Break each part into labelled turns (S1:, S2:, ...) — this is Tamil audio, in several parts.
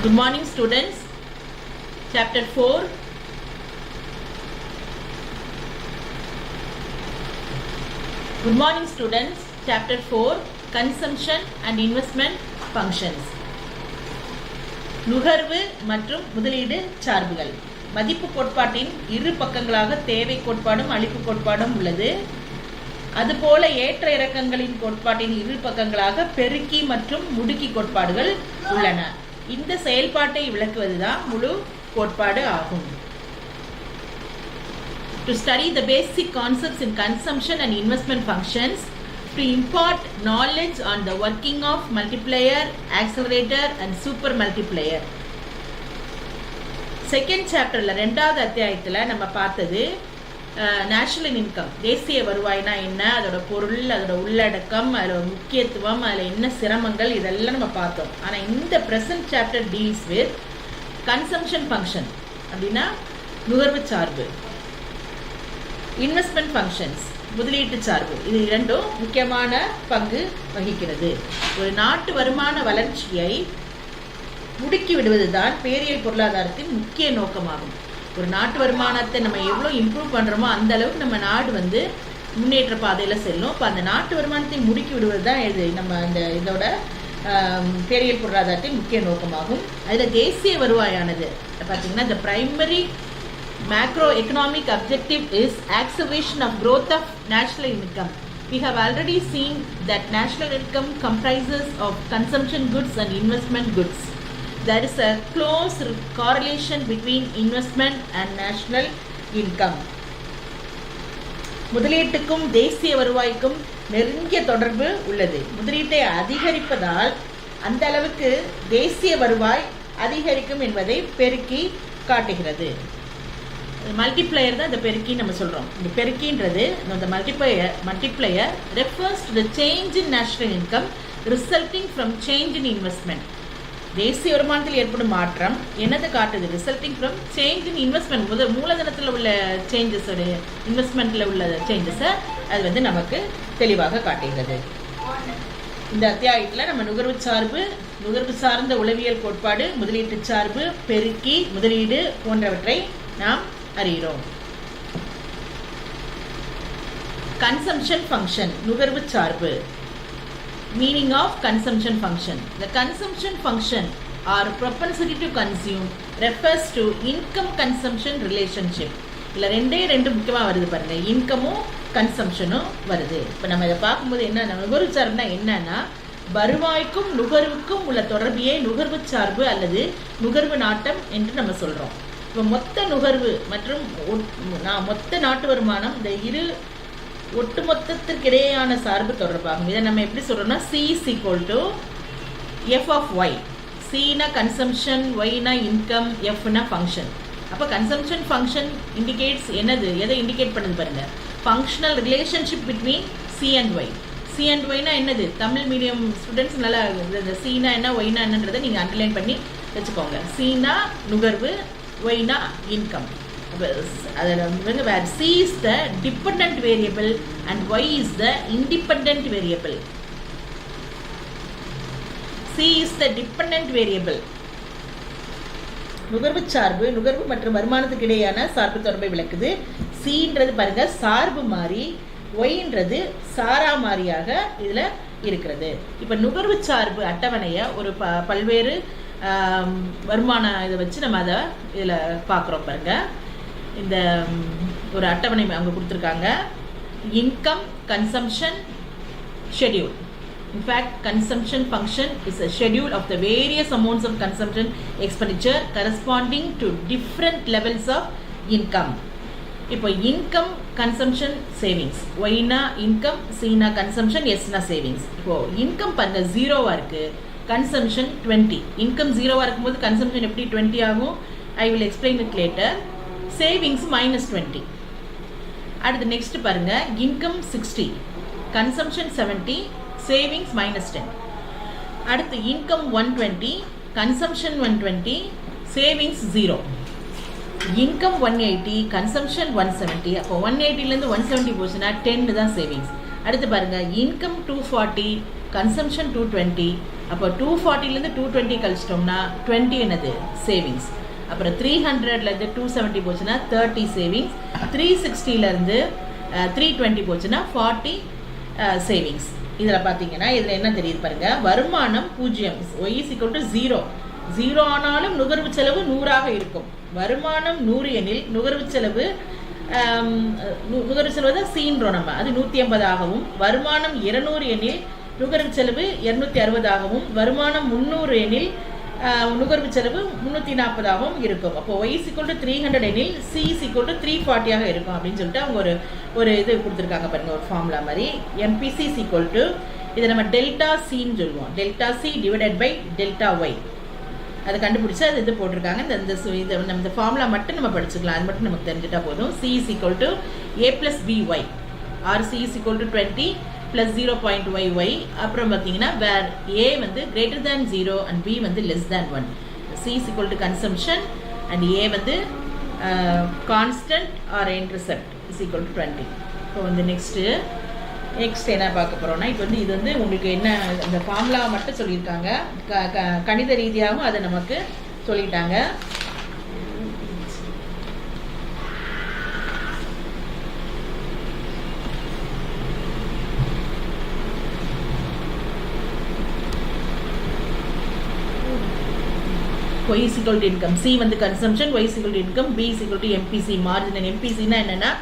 S1: Good morning students. Chapter 4. Good morning students. Chapter 4. Consumption and investment functions. நுகர்வு மற்றும் முதலீடு சார்புகள். மதிப்பு கோட்பாட்டின் இரு பக்கங்களாக தேவை கோட்பாடும் அளிப்பு கோட்பாடும் உள்ளது. அதுபோல ஏற்ற இறக்கங்களின் கோட்பாட்டின் இரு பக்கங்களாக பெருக்கி மற்றும் முடுக்கி கோட்பாடுகள் உள்ளன. இந்த செயல்பாட்டை விளக்குவதுதான் முழு கோட்பாடு ஆகும். To study the basic concepts in consumption and investment functions, to impart knowledge on the working of multiplier, accelerator and super multiplier. Second சாப்டர்ல ரெண்டாவது அத்தியாயத்தில் நம்ம பார்த்தது நேஷனல் இன்கம், தேசிய வருவாய்னா என்ன, அதோட பொருள், அதோட உள்ளடக்கம், அதோட முக்கியத்துவம், அதில் என்ன சிரமங்கள், இதெல்லாம் நம்ம பார்த்தோம். ஆனால் இந்த present chapter deals with consumption function, அப்படின்னா நுகர்வு சார்பு, இன்வெஸ்ட்மெண்ட் ஃபங்க்ஷன்ஸ், முதலீட்டு சார்பு. இது இரண்டும் முக்கியமான பங்கு வகிக்கிறது. ஒரு நாட்டு வருமான வளர்ச்சியை முடுக்கி விடுவதுதான் பேரியல் பொருளாதாரத்தின் முக்கிய நோக்கமாகும். ஒரு நாட்டு வருமானத்தை நம்ம எவ்வளோ இம்ப்ரூவ் பண்ணுறோமோ அந்த அளவுக்கு நம்ம நாடு முன்னேற்ற பாதையில் செல்லும். இப்போ அந்த நாட்டு வருமானத்தை முடுக்கி விடுவது தான் நம்ம இதோட பேரியல் பொருளாதாரத்தின் முக்கிய நோக்கமாகும். அதில் தேசிய வருவாயானது பார்த்தீங்கன்னா the primary macroeconomic objective is acceleration of growth of national income. We have already seen that national income comprises of consumption goods and investment goods. There is a close correlation between investment and national income. முதலீட்டுக்கும் தேசிய வருவாய்க்கும் நெருங்கிய தொடர்பு உள்ளது. முதலீட்டை அதிகரிப்பதால் அந்த அளவுக்கு தேசிய வருவாய் அதிகரிக்கும் என்பதை பெருக்கி காட்டுகிறது. மல்டிப்ளையர் தான் இந்த பெருக்கி நம்ம சொல்கிறோம். இந்த பெருக்கின்றது இந்த multiplier refers to the change in national income resulting from change in investment. தேசிய வருமானத்தில் ஏற்படும் மாற்றம் என்னது காட்டுது? Resulting from change in investment. மூலதனத்தில் உள்ள சேஞ்சஸ், இன்வெஸ்ட்மெண்ட்டில் உள்ள சேஞ்சஸை அது நமக்கு தெளிவாக காட்டுகிறது. இந்த அத்தியாயத்தில் நம்ம நுகர்வு சார்பு, நுகர்வு சார்ந்த உளவியல் கோட்பாடு, முதலீட்டு சார்பு, பெருக்கி, முதலீடு போன்றவற்றை நாம் அறிகிறோம். கன்சம்ஷன் ஃபங்க்ஷன், நுகர்வு சார்பு. Meaning of consumption function. The consumption function or propensity to consume refers to income consumption relationship. இல்லை ரெண்டு முக்கியமாக வருது பாருங்க, இன்கமும் கன்சம்ஷனும் வருது. இப்போ நம்ம இதை பார்க்கும்போது என்னன்னா, நுகர்வு சார்புனா என்னன்னா வருவாய்க்கும் நுகர்வுக்கும் உள்ள தொடர்பையே நுகர்வு சார்பு அல்லது நுகர்வு நாட்டம் என்று நம்ம சொல்கிறோம். இப்போ மொத்த நுகர்வு மற்றும் மொத்த நாட்டு வருமானம், இந்த இரு ஒட்டுமொத்தத்திற்கிடையேயான சார்பு தொடர்பாகும். இதை நம்ம எப்படி சொல்றோம்னா C is equal to F of Y. C-னா கன்சம்ஷன், Y-னா இன்கம், F-னா ஃபங்க்ஷன். அப்போ கன்சம்ஷன் ஃபங்க்ஷன் இண்டிகேட்ஸ் என்னது, எதை இண்டிகேட் பண்ணுது பாருங்க, functional relationship between C and Y. C and Y-னா என்னது, தமிழ் மீடியம் ஸ்டூடெண்ட்ஸ் நல்லா இந்த C-னா என்ன, Y-னா என்னன்றதை நீங்கள் அண்டர்லைன் பண்ணி வச்சுக்கோங்க. C-னா நுகர்வு, Y-னா income. where C is the dependent variable and Y is the independent variable. C is the dependent variable. நுகர்வு சார்பு நுகர்வு மற்றும் வருமானத்துக்கு இடையேயான சார்பு தொடர்பை விளக்குது. Cன்றது பாருங்க சார்பு மாறி, Yன்றது சாரா மாறியாக இதில் இருக்கிறது. இப்போ நுகர்வு சார்பு அட்டவணையை ஒரு பல்வேறு வருமான இதை வச்சு நம்ம அதை இதில் பார்க்குறோம் பாருங்க. இந்த ஒரு அட்டவணை அங்கே கொடுத்துருக்காங்க. Income consumption schedule. In fact consumption function is a schedule of the various amounts of consumption expenditure corresponding to different levels of income. இப்போ இன்கம் கன்சம்ஷன் சேவிங்ஸ், ஒய்னா இன்கம், சீனா கன்சம்ஷன், எஸ்னா சேவிங்ஸ். இப்போது இன்கம் பாருங்க ஜீரோவாக இருக்குது, கன்சம்ஷன் 20. இன்கம் ஜீரோவாக இருக்கும்போது கன்சம்ஷன் எப்படி 20 ஆகும்? I will explain it later. Savings -20. அடுத்து நெக்ஸ்ட் பாருங்க, இன்கம் 60, கன்சம்ஷன் 70, சேவிங்ஸ் -10. அடுத்து income 120, consumption 120, savings 0. Income 180, consumption 170. அப்போ 180லேருந்து 170 போச்சுன்னா 10 தான் சேவிங்ஸ். அடுத்து பாருங்க, இன்கம் 240, கன்சம்ஷன் 220, அப்போ 240லேருந்து 220 கழிச்சிட்டோம்னா 20 என்னது சேவிங்ஸ். அப்புறம் 300லேருந்து 270 போச்சுன்னா 30 சேவிங்ஸ். 360லேருந்து 320 போச்சுன்னா 40 சேவிங்ஸ். இதில் பார்த்தீங்கன்னா இதில் என்ன தெரியுது பாருங்கள், வருமானம் 0, y = 0. 0 ஆனாலும் நுகர்வு செலவு 100ஆக இருக்கும். வருமானம் 100 எனில் நுகர்வு செலவு தான் சீன்றோம் நம்ம, அது 150 ஆகவும். வருமானம் 200 எனில் நுகர்வு செலவு 260 ஆகவும். வருமானம் 300 எனில் நுகர்வு செலவு 340 ஆகவும் இருக்கும். அப்போ y = 300 எனில் c = 340 இருக்கும் அப்படின்னு சொல்லிட்டு அவங்க ஒரு இது கொடுத்துருக்காங்க பாருங்க, ஒரு ஃபார்முலா மாதிரி. MPC இதை நம்ம டெல்டா சின்னு சொல்லுவோம். Delta C divided by delta Y, அதை கண்டுபிடிச்சி அது இது போட்டிருக்காங்க. இந்த ஃபார்முலா மட்டும் நம்ம படிச்சுக்கலாம், அது மட்டும் நமக்கு தெரிஞ்சுட்டா போதும். C = a + by or C = 20 + 0.yy. அப்புறம் பார்த்தீங்கன்னா வேர் a வந்து greater than 0 and b வந்து less than 1. C = consumption and a வந்து constant or intercept = 20. இப்போ வந்து நெக்ஸ்ட் என்ன பார்க்க போகிறோம்னா, இப்போ வந்து இது வந்து உங்களுக்கு என்ன இந்த ஃபார்முலா மட்டும் சொல்லியிருக்காங்க, கணித ரீதியாகவும் அதை நமக்கு சொல்லிட்டாங்க. y = income, c வந்து consumption, y = income, b = MPC marginal. MPCனா என்னன்னா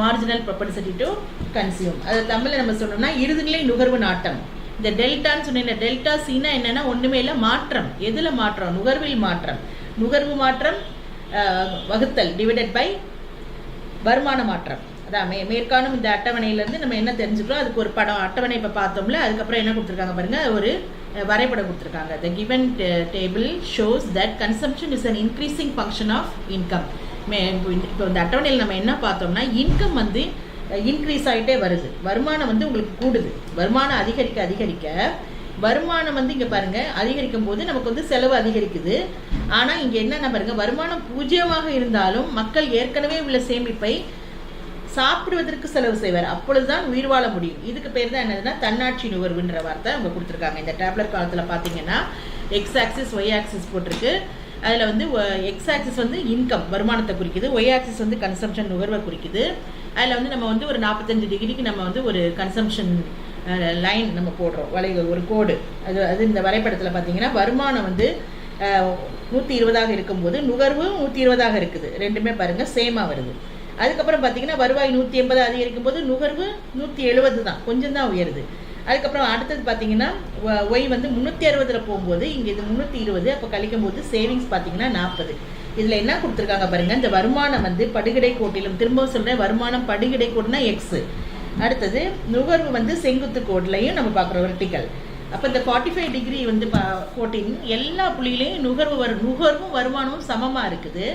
S1: மார்ஜினல் ப்ரொபன்சிட்டி டு கன்சியூம். அது தமிழில் நம்ம சொன்னோம்னா இறுதிநிலை நுகர்வு நாட்டம். இந்த டெல்டான்னு சொன்னீங்க, டெல்டா சின்னா என்னன்னா ஒன்றுமே இல்லை, மாற்றம். எதில் மாற்றம்? நுகர்வில் மாற்றம். நுகர்வு மாற்றம் வகுத்தல் டிவைடட் பை வருமான மாற்றம். அதான் மேற்காணும் இந்த அட்டவணையிலேருந்து நம்ம என்ன தெரிஞ்சுக்கிறோம், அதுக்கு ஒரு படம் அட்டவணை இப்போ பார்த்தோம்ல, அதுக்கப்புறம் என்ன கொடுத்துருக்காங்க பாருங்கள், ஒரு வரைபடம் கொடுத்துருக்காங்க. The given table shows that consumption is an increasing function of income. இப்போ இந்த அட்டவணையில் நம்ம என்ன பார்த்தோம்னா, இன்கம் வந்து இன்க்ரீஸ் ஆகிட்டே வருது, வருமானம் வந்து உங்களுக்கு கூடுது. வருமானம் அதிகரிக்க வருமானம் வந்து இங்கே பாருங்கள் அதிகரிக்கும் போது நமக்கு வந்து செலவு அதிகரிக்குது. ஆனால் இங்கே என்னென்ன பாருங்கள், வருமானம் 0ஆக இருந்தாலும் மக்கள் ஏற்கனவே உள்ள சேமிப்பை சாப்பிடுவதற்கு செலவு செய்வார், அப்பொழுதுதான் உயிர் வாழ முடியும். இதுக்கு பேர் தான் என்னதுன்னா தன்னாட்சி நுகர்வுன்ற வார்த்தை அவங்க கொடுத்துருக்காங்க. இந்த டேப்லெட் காலத்தில் பார்த்தீங்கன்னா எக்ஸ் ஆக்சிஸ் ஒய் ஆக்சிஸ் போட்டிருக்கு. அதில் வந்து எக்ஸ் ஆக்சிஸ் வந்து இன்கம் வருமானத்தை குறிக்குது, ஒய் ஆக்சிஸ் வந்து கன்சம்ஷன் நுகர்வை குறிக்குது. அதில் வந்து நம்ம வந்து ஒரு 45 டிகிரிக்கு நம்ம வந்து ஒரு கன்சம்ஷன் லைன் நம்ம போடுறோம், ஒரு கோடு. அது இந்த வரைபடத்தில் பார்த்தீங்கன்னா வருமானம் வந்து 120ஆக இருக்கும்போது நுகர்வு 120ஆக இருக்குது, ரெண்டுமே பாருங்கள் சேமாக வருது. அதுக்கப்புறம் பார்த்தீங்கன்னா வருவாய் 180 அதிகரிக்கும் போது நுகர்வு 170 தான், கொஞ்சம் தான் உயருது. அதுக்கப்புறம் அடுத்தது பார்த்தீங்கன்னா ஒய் வந்து 360 போகும்போது இங்கே இது 320, அப்போ கழிக்கும் போது சேவிங்ஸ் பார்த்தீங்கன்னா 40. இதில் என்ன கொடுத்துருக்காங்க பாருங்கள், இந்த வருமானம் வந்து படுகிடை கோட்டிலும், திரும்பவும் சொல்கிறேன் வருமானம் படுகிடை கோடுனா எக்ஸு. அடுத்தது நுகர்வு வந்து செங்குத்து கோட்லையும் நம்ம பார்க்குறோம் வெர்டிக்கல். அப்போ இந்த 45 டிகிரி வந்து கோட்டின் எல்லா புள்ளியிலையும் நுகர்வும் வருமானமும் சமமாக இருக்குது.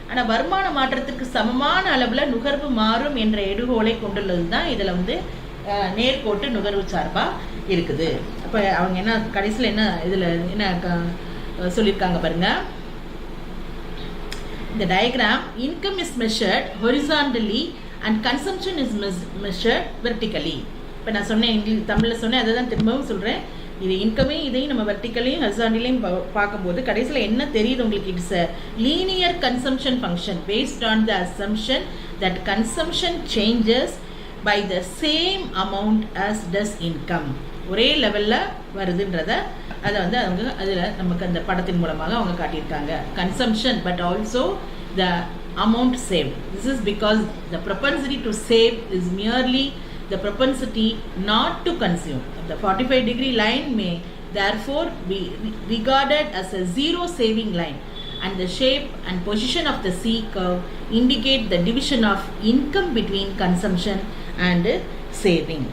S1: ஆனால் வருமான மாற்றத்துக்கு சமமான அளவில் நுகர்வு மாறும் என்ற எடுகோலை கொண்டுள்ளது தான் இதில் வந்து நேர்கோட்டு நுகர்வு சார்பாக இருக்குது. அப்போ அவங்க என்ன கடைசியில் என்ன இதில் என்ன சொல்லியிருக்காங்க பாருங்க, இந்த diagram income is measured horizontally and consumption is measured vertically. இப்போ நான் சொன்னேன் தமிழில் சொன்னேன், அதை தான் திரும்பவும் சொல்கிறேன். இது இன்கமையும் இதையும் நம்ம வெர்டிக்கலையும் ஹரிசாண்டலையும் பார்க்கும்போது கடைசியில் என்ன தெரியுது உங்களுக்கு, it's a linear consumption function based on the assumption that consumption changes by the same amount as does income. ஒரே லெவலில் வருதுன்றத அதை வந்து அவங்க அதில் நமக்கு அந்த படத்தின் மூலமாக அவங்க காட்டியிருக்காங்க. Consumption but also the amount save. This is because the propensity to save is merely the propensity not to consume. The 45 degree line may therefore be regarded as a zero saving line, and the shape and position of the C curve indicate the division of income between consumption and saving.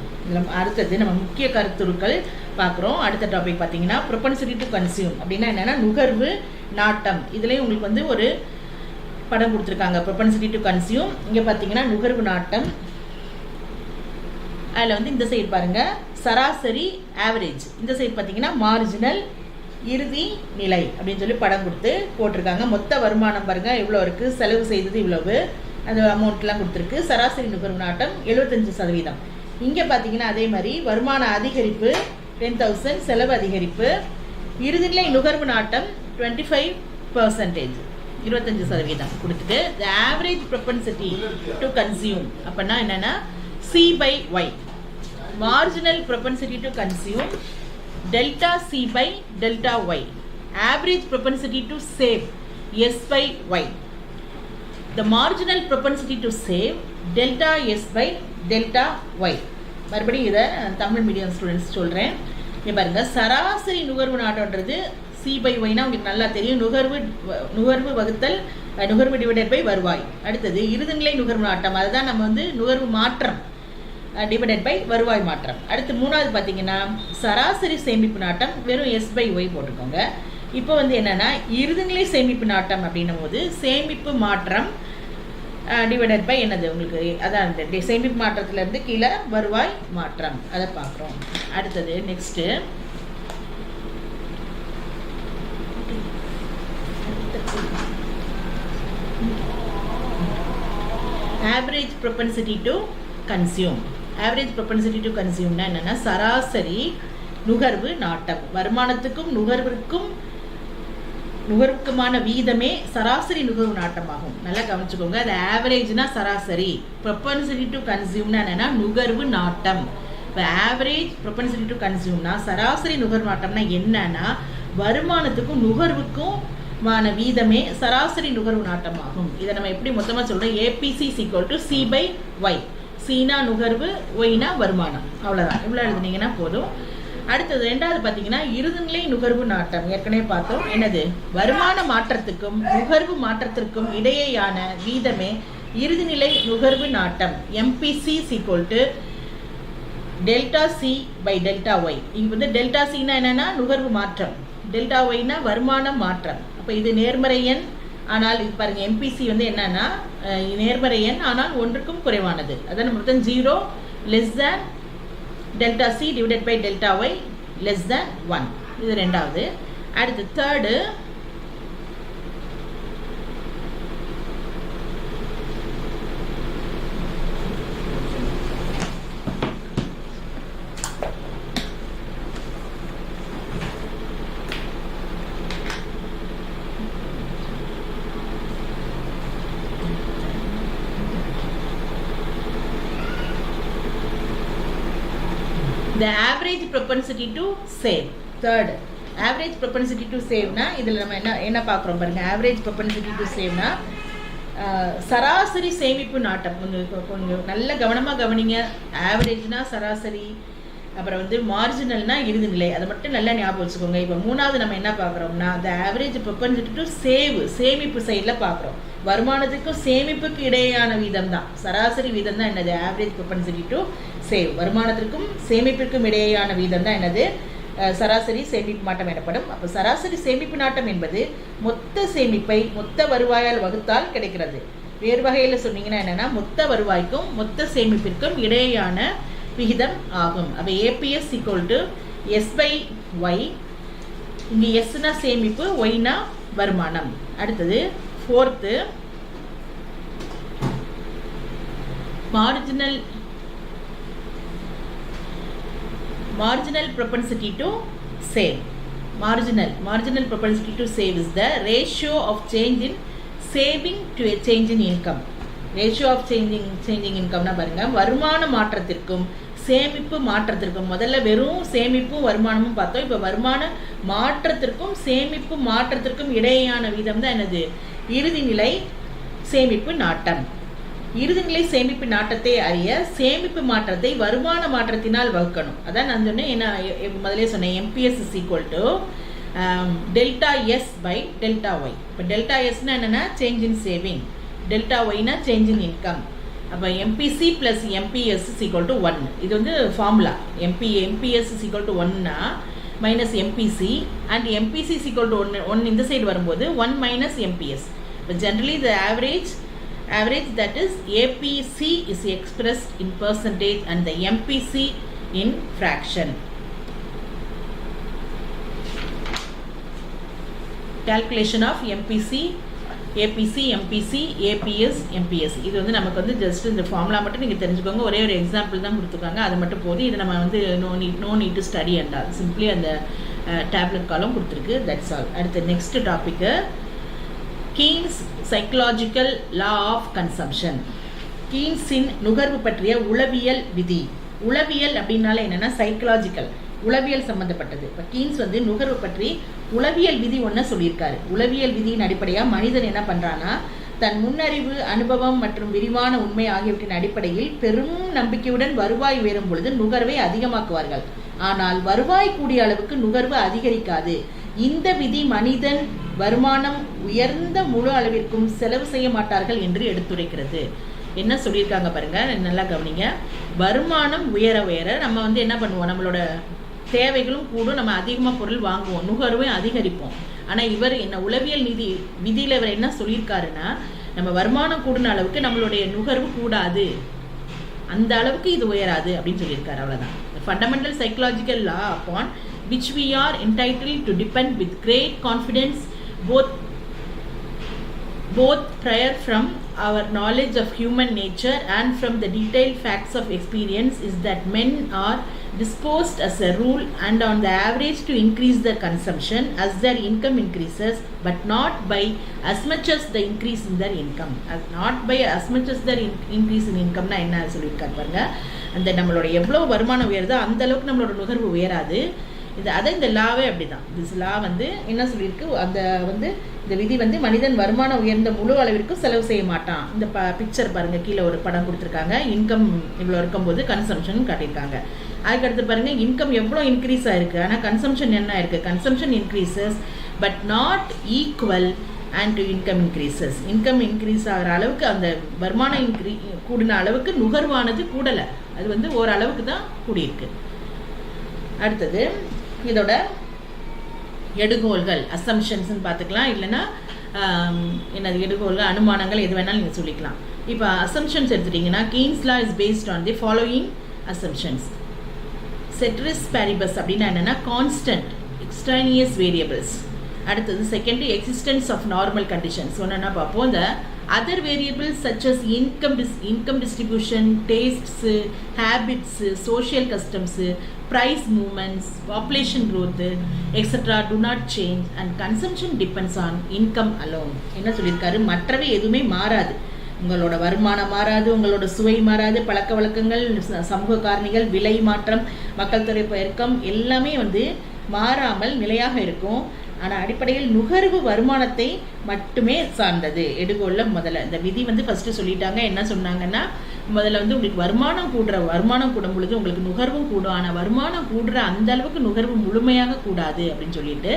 S1: அடுத்தது நம்ம முக்கிய கருத்துருக்கள் பார்க்குறோம். அடுத்த டாபிக் பார்த்தீங்கன்னா propensity to consume அப்படின்னா என்னென்னா நுகர்வு நாட்டம். இதுலேயும் உங்களுக்கு வந்து ஒரு படம் கொடுத்துருக்காங்க propensity to consume. இங்கே பார்த்தீங்கன்னா நுகர்வு நாட்டம், அதில் வந்து இந்த சைடு பாருங்கள் சராசரி ஆவரேஜ், இந்த சைடு பார்த்தீங்கன்னா மார்ஜினல் இறுதி நிலை அப்படின்னு சொல்லி படம் கொடுத்து போட்டிருக்காங்க. மொத்த வருமானம் பாருங்கள் எவ்வளோ இருக்குது, செலவு செய்தது இவ்வளவு, அந்த அமௌண்ட்லாம் கொடுத்துருக்கு. சராசரி நுகர்வு நாட்டம் 75%. இங்கே பார்த்தீங்கன்னா அதே மாதிரி வருமான அதிகரிப்பு 10,000 செலவு அதிகரிப்பு. இறுதிநிலை நுகர்வு நாட்டம் 25%, 25% கொடுத்துட்டு the average propensity to consume அப்படின்னா என்னன்னா C/Y, marginal propensity to consume delta C by delta Y, average propensity to save S/Y, the marginal propensity to save delta S by delta Y. மறுபடியும் இதை தமிழ் மீடியம் ஸ்டூடெண்ட்ஸ் சொல்கிறேன். இங்கே பாருங்கள், சராசரி நுகர்வு நாட்டம்ன்றது C/Yனா உங்களுக்கு நல்லா தெரியும். நுகர்வு வகுத்தல் நுகர்வு டிவைடட் பை வருவாய். அடுத்தது இறுதிநிலை நுகர்வு நாட்டம், அதுதான் நம்ம வந்து நுகர்வு மாற்றம் டிவைடட் பை வருவாய் மாற்றம். அடுத்து மூணாவது பார்த்தீங்கன்னா சராசரி சேமிப்பு நாட்டம், வெறும் S/Y போட்டுக்கோங்க. இப்போ வந்து என்னென்னா இறுதிநிலை சேமிப்பு நாட்டம் அப்படின்னும் போது சேமிப்பு மாற்றம் டிவைடட் பை என்னது உங்களுக்கு, அதான் இந்த சேமிப்பு மாற்றத்திலேருந்து கீழே வருவாய் மாற்றம், அதை பார்க்குறோம். அடுத்தது next average propensity to consume. Average propensity to கன்சியூம்னா என்னென்னா சராசரி நுகர்வு நாட்டம். வருமானத்துக்கும் நுகர்வுக்குமான வீதமே சராசரி நுகர்வு நாட்டமாகும். நல்லா கவனிச்சுக்கோங்க. அது ஆவரேஜ்னா சராசரி, ப்ரொபென்சிட்டி டு கன்சியூம்னா என்னென்னா நுகர்வு நாட்டம். இப்போ ஆவரேஜ் ப்ரொபென்சிட்டி டு கன்சியூம்னா சராசரி நுகர்வு நாட்டம்னா என்னன்னா வருமானத்துக்கும் நுகர்வுக்கும் வீதமே சராசரி நுகர்வு நாட்டமாகும். இதை நம்ம எப்படி மொத்தமாக சொல்கிறோம், APC = C/Y. சீனா நுகர்வு, ஒய்னா வருமானம், அவ்வளோதான். இவ்வளோ எழுதுனீங்கன்னா போதும். அடுத்தது ரெண்டாவது பார்த்தீங்கன்னா இறுதிநிலை நுகர்வு நாட்டம். ஏற்கனவே பார்த்தோம், என்னது வருமான மாற்றத்துக்கும் நுகர்வு மாற்றத்திற்கும் இடையேயான வீதமே இறுதிநிலை நுகர்வு நாட்டம். MPC = delta C by delta Y. இங்கே வந்து டெல்டா சின்னா என்னன்னா நுகர்வு மாற்றம், டெல்டா ஒய்னா வருமான மாற்றம். அப்போ இது நேர்மறை எண், ஆனால் இது பாருங்கள் MPC வந்து என்னன்னா நேர்மறை எண் ஆனால் ஒன்றுக்கும் குறைவானது. அதான் மொத்தம் 0 < delta C divided by delta Y <1. இது ரெண்டாவது. அடுத்து third the average propensity to save. Third, average propensity to save னா இதில் நம்ம என்ன பார்க்குறோம் பாருங்கள். average propensity to save னா சராசரி சேமிப்பு நாட்டம். கொஞ்சம் நல்ல கவனமாக கவனிங்க. ஆவரேஜ்னா சராசரி, அப்புறம் வந்து மார்ஜினல்னா இறுதிநிலை, அதை மட்டும் நல்லா ஞாபகம் வச்சுக்கோங்க. இப்போ மூணாவது நம்ம என்ன பார்க்குறோம்னா the average propensity to save, சேமிப்பு சைடில் பார்க்குறோம். வருமானத்துக்கும் சேமிப்புக்கு இடையேயான வீதம் தான் சராசரி வீதம் தான் என்னது ஆவரேஜ் propensity to save. வருமானத்திற்கும் சேமிப்பிற்கும் இடையேயான வீதம் தான் என்னது சராசரி சேமிப்பு மாட்டம் எனப்படும். அப்போ சராசரி சேமிப்பு நாட்டம் என்பது மொத்த சேமிப்பை மொத்த வருவாயால் வகுத்தால் கிடைக்கிறது. வேறு வகையில் சொன்னீங்கன்னா என்னன்னா மொத்த வருவாய்க்கும் மொத்த சேமிப்பிற்கும் இடையேயான விகிதம் ஆகும். அப்போ APS = S/Y. இங்கே எஸ்னா சேமிப்பு, ஒய்னா வருமானம். அடுத்தது fourth marginal propensity to save. Marginal propensity to save is the ratio of change in saving to a change in income. Ratio of changing income னா பாருங்க, வருமான மாற்றத்திற்கும் சேமிப்பு மாற்றத்திற்கும், முதல்ல வெறும் சேமிப்பும் வருமானமும் பார்த்தோம். இப்போ வருமான மாற்றத்திற்கும் சேமிப்பு மாற்றத்திற்கும் இடையேயான வீதம் தான் என்னது இறுதிநிலை சேமிப்பு நாட்டம். இறுதிநிலை சேமிப்பு நாட்டத்தை அறிய சேமிப்பு மாற்றத்தை வருமான மாற்றத்தினால் வகுக்கணும். அதான் நான் சொன்னேன், என்ன முதலே சொன்னேன், MPS = delta S by delta Y. இப்போ டெல்டா எஸ்னா என்னென்னா சேஞ்ச் இன் சேவிங், டெல்டா ஒய்னா சேஞ்ச் இன் இன்கம். அப்போ MPC + MPS = 1. இது வந்து ஃபார்முலா. MPS = 1னா மைனஸ் MPC அண்ட் MPC = 1 இந்த சைடு வரும்போது 1 - MPS. இப்போ generally the average that is APC is expressed in percentage and the MPC in fraction. Calculation of MPC APC, MPC, APS, MPS. இது வந்து நமக்கு வந்து ஜஸ்ட் இந்த ஃபார்முலா மட்டும் நீங்கள் தெரிஞ்சுக்கோங்க. ஒரே ஒரு எக்ஸாம்பிள் தான் கொடுத்துருக்காங்க, அது மட்டும் போதும். இது நம்ம வந்து no need to study and all, simply அந்த டேப்லெட் காலம் கொடுத்துருக்கு, தட்ஸ் ஆல். அடுத்து next topic Keynes psychological law of consumption. கீன்ஸின் நுகர்வு பற்றிய உளவியல் விதி. உளவியல் அப்படின்னால என்னென்னா சைக்கலாஜிக்கல், உளவியல் சம்மந்தப்பட்டது. இப்போ கீன்ஸ் வந்து நுகர்வு பற்றி உளவியல் விதி ஒன்று சொல்லியிருக்காரு. உளவியல் விதியின் அடிப்படையாக மனிதன் என்ன பண்ணுறான்னா, தன் முன்னறிவு, அனுபவம் மற்றும் விரிவான உண்மை ஆகியவற்றின் அடிப்படையில் பெரும் நம்பிக்கையுடன் வருவாய் உயரும் பொழுது நுகர்வை அதிகமாக்குவார்கள். ஆனால் வருவாய் கூடிய அளவுக்கு நுகர்வு அதிகரிக்காது. இந்த விதி மனிதன் வருமானம் உயர்ந்த முழு அளவிற்கும் செலவு செய்ய மாட்டார்கள் என்று எடுத்துரைக்கிறது. என்ன சொல்லியிருக்காங்க பாருங்க, நல்லா கவனிங்க. வருமானம் உயர உயர நம்ம வந்து என்ன பண்ணுவோம், நம்மளோட தேவைகளும் கூடும், நம்ம அதிகமாக பொருள் வாங்குவோம், நுகர்வையும் அதிகரிப்போம். ஆனால் இவர் என்ன உளவியல் விதியில் இவர் என்ன சொல்லியிருக்காருன்னா, நம்ம வருமானம் கூடின அளவுக்கு நம்மளுடைய நுகர்வு கூடாது, அந்த அளவுக்கு இது உயராது அப்படின்னு சொல்லியிருக்காரு. அவ்வளோதான். Fundamental psychological law upon which we are entitled to depend with great confidence both prior from our knowledge of human nature and from the detailed facts of experience is that men are disposed as a rule and on the average to increase their consumption as their income increases, but not by as much as the increase in their income. Not by as much as their increase in income na enna சொல்லிருக்காரு பாருங்க. அந்த நம்மளோட எவ்வளவு வருமானம் உயருதோ அந்த அளவுக்கு நம்மளோட நுகர்வு உயராது. இந்த லாவே அப்படிதான். திஸ் லா வந்து என்ன சொல்லியிருக்கு, அந்த வந்து இந்த விதி வந்து மனிதன் வருமானம் உயர்ந்த முழு அளவிற்கு செலவு செய்ய மாட்டான். இந்த பிக்சர் பாருங்க, கீழே ஒரு படம் கொடுத்துருக்காங்க. இன்கம் இவ்வளோ இருக்கும்போது கன்சம்ஷன் காட்டியிருக்காங்க. அதுக்கடுத்து பாருங்க, இன்கம் எவ்வளோ இன்க்ரீஸ் ஆயிருக்கு, ஆனால் கன்சம்ஷன் என்ன ஆயிருக்கு, consumption increases but not equal and to income increases. Income increase ஆகிற அளவுக்கு, அந்த வருமானம் கூடின அளவுக்கு நுகர்வானது கூடலை, அது வந்து ஓரளவுக்கு தான் கூடியிருக்கு. அடுத்தது இதோட எடுகோள்கள், அசம்ஷன்ஸ்ன்னு பார்த்துக்கலாம். இல்லைன்னா என்னது எடுகோள்கள், அனுமானங்கள், எது வேணாலும் நீங்கள் சொல்லிக்கலாம். இப்போ அசம்ஷன்ஸ் எடுத்துட்டிங்கன்னா, Keynes law is based on the following assumptions. Ceteris paribus அப்படின்னா என்னென்னா கான்ஸ்டன்ட் எக்ஸ்ட்ரானியஸ் வேரியபிள்ஸ். அடுத்தது second, existence of normal conditions. ஒன்றுன்னா பார்ப்போம். இந்த other variables such as income distribution, tastes, habits, social customs, price movements, population growth, etc. do not change and consumption depends on income alone. என்ன சொல்லியிருக்காரு, மற்றவை எதுவுமே மாறாது. உங்களோட வருமானம் மாறாது, உங்களோட சுவை மாறாது, பழக்க வழக்கங்கள், சமூக காரணிகள், விலை மாற்றம், மக்கள் தொகை பெருக்கம் எல்லாமே வந்து மாறாமல் நிலையாக இருக்கும். ஆனால் அடிப்படையில் நுகர்வு வருமானத்தை மட்டுமே சார்ந்தது. எடுகோல்ல முதல்ல இந்த விதி வந்து ஃபஸ்ட்டு சொல்லிட்டாங்க. என்ன சொன்னாங்கன்னா, முதல்ல வந்து உங்களுக்கு வருமானம் கூடும் பொழுது உங்களுக்கு நுகர்வும் கூடும், ஆனால் வருமானம் கூடுற அந்த அளவுக்கு நுகர்வு முழுமையாக கூடாது அப்படின்னு சொல்லிட்டு,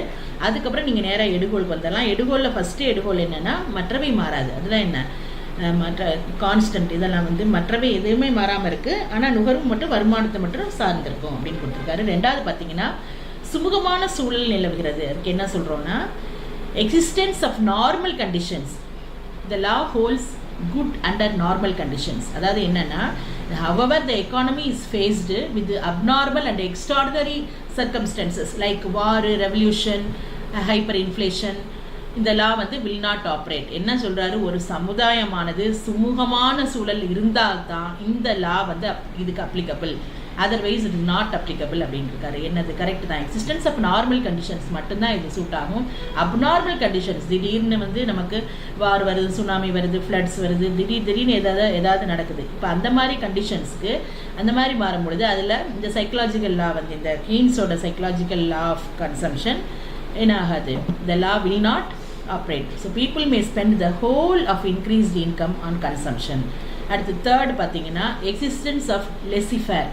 S1: அதுக்கப்புறம் நீங்கள் நேராக எடுகோலுக்கு வந்துடலாம். எடுகோலில் ஃபஸ்ட்டு எடுகோல் என்னென்னா, மற்றவை மாறாது. அதுதான் என்ன, மற்ற கான்ஸ்டன்ட், இதெல்லாம் வந்து மற்றவை எதுவுமே மாறாமல் இருக்குது, ஆனால் நுகர்வு மட்டும் வருமானத்தை மட்டும் சார்ந்திருக்கும் அப்படின்னு கொடுத்துருக்காரு. ரெண்டாவது பார்த்தீங்கன்னா, சுமூகமான சூழல் நிலவுகிறது. அதுக்கு என்ன சொல்கிறோன்னா, existence of normal conditions. The law holds good under normal conditions. அதாவது என்னென்னா, however the economy is faced with abnormal and extraordinary circumstances like war, revolution, hyperinflation, இந்த லா வந்து will not operate. என்ன சொல்கிறாரு, ஒரு சமுதாயமானது சுமூகமான சூழல் இருந்தால்தான் இந்த லா வந்து இதுக்கு applicable, otherwise it is not applicable அப்படின்னு இருக்காரு. என்னது கரெக்ட் தான். எக்ஸிஸ்டன்ஸ் ஆஃப் நார்மல் கண்டிஷன்ஸ் மட்டும்தான் இது சூட் ஆகும். அப்நார்மல் கண்டிஷன்ஸ், திடீர்னு வந்து நமக்கு வார் வருது, சுனாமி வருது, ஃப்ளட்ஸ் வருது, திடீர்னு ஏதாவது நடக்குது. இப்போ அந்த மாதிரி கண்டிஷன்ஸ்க்கு அந்த மாதிரி மாறும்பொழுது அதில் இந்த சைக்கலாஜிக்கல் லா வந்து, இந்த கீன்ஸோட சைக்கலாஜிக்கல் லா ஆஃப் கன்சம்ஷன் என்ன ஆகாது, the law will not operate. So people may spend the whole of increased income on consumption. அடுத்து தேர்ட் பார்த்தீங்கன்னா, existence of laissez-faire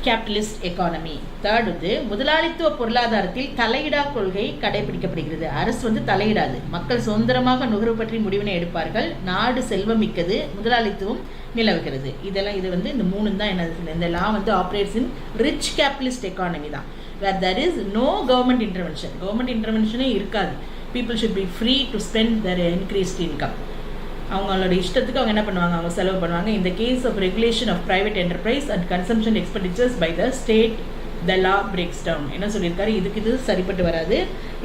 S1: capitalist economy. Third வந்து முதலாளித்துவ பொருளாதாரத்தில் தலையிடா கொள்கை கடைபிடிக்கப்படுகிறது. அரசு வந்து தலையிடாது, மக்கள் சுதந்திரமாக நுகர்வு பற்றி முடிவினை எடுப்பார்கள், நாடு செல்வமிக்கது, முதலாளித்துவம் நிலவுகிறது. இதெல்லாம் இது வந்து இந்த மூணு தான் என்ன, இந்த லா வந்து operates in rich capitalist economy தான், where there is no government intervention. Government இன்டர்வென்ஷனே இருக்காது. people should be free to spend their increased income. அவங்களோட இஷ்டத்துக்கு அவங்க என்ன பண்ணுவாங்க, அவங்க செலவு பண்ணுவாங்க. இந்த case of regulation of private enterprise and consumption expenditures by the state the law breaks down. என்ன சொல்லியிருக்காரு, இது சரிப்பட்டு வராது.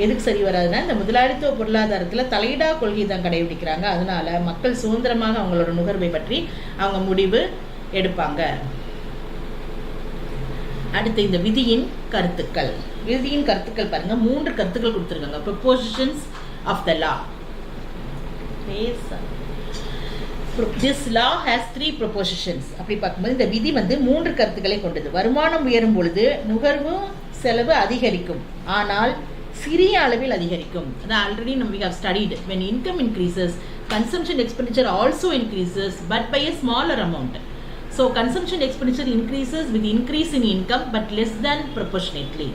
S1: எதுக்கு சரி வராதுன்னா, இந்த முதலாளித்துவ பொருளாதாரத்தில் தலையிடா கொள்கை தான் கடைபிடிக்கிறாங்க. அதனால மக்கள் சுதந்திரமாக அவங்களோட நுகர்வை பற்றி அவங்க முடிவு எடுப்பாங்க. அடுத்து இந்த விதியின் கருத்துக்கள். விதியின் கருத்துக்கள் பாருங்க, 3 கருத்துக்கள் கொடுத்துருக்காங்க. Propositions of the law. This law has 3 propositions. அப்படி பார்க்கும்போது இந்த விதி 3 கருத்துக்களை கொண்டது. வருமானம் உயரும் பொழுது நுகர்வு செலவு அதிகரிக்கும், ஆனால் சிறிய அளவில் அதிகரிக்கும். அதான் already we have studied. When income increases, consumption expenditure also increases, but by a smaller amount. So consumption expenditure increases with increase in income, but less than proportionately.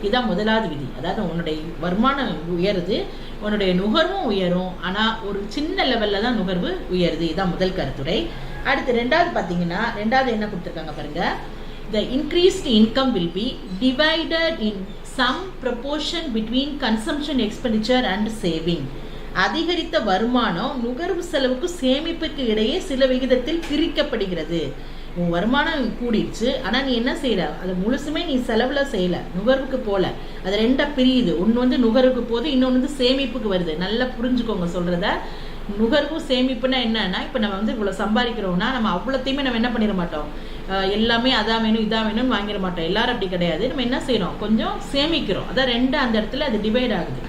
S1: இதுதான் முதலாவது விதி. அதாவது உன்னுடைய வருமானம் உயருது, உன்னுடைய நுகர்வும் உயரும், ஆனால் ஒரு சின்ன லெவலில் தான் நுகர்வு உயருது. இதுதான் முதல் கருத்துரை. அடுத்து ரெண்டாவது பார்த்தீங்கன்னா, ரெண்டாவது என்ன கொடுத்துருக்காங்க பாருங்க, the increased income will be divided in some proportion between consumption expenditure and saving. அதிகரித்த வருமானம் நுகர்வு செலவுக்கு சேமிப்புக்கு இடையே சில விகிதத்தில் பிரிக்கப்படுகிறது. உன் வருமானம் கூடிடுச்சு, ஆனால் நீ என்ன செய்யற, அதை முழுசுமே நீ செலவுல செய்யல, நுகர்வுக்கு போல. அது ரெண்டா பிரியுது. ஒன்று நுகர்வுக்கு போகுது, இன்னொன்று சேமிப்புக்கு வருது. நல்லா புரிஞ்சுக்கோங்க சொல்றத. நுகர்வு சேமிப்புனா என்னன்னா, இப்போ நம்ம இவ்வளோ சம்பாதிக்கிறோம்னா நம்ம அவ்வளோத்தையுமே நம்ம என்ன பண்ணிட மாட்டோம், எல்லாமே அதான் வேணும் இதான் வேணும்னு வாங்கிட மாட்டோம். எல்லாரும் அப்படி கிடையாது. நம்ம என்ன செய்யறோம், கொஞ்சம் சேமிக்கிறோம். அதான் ரெண்டு அந்த இடத்துல அது டிவைட் ஆகுது.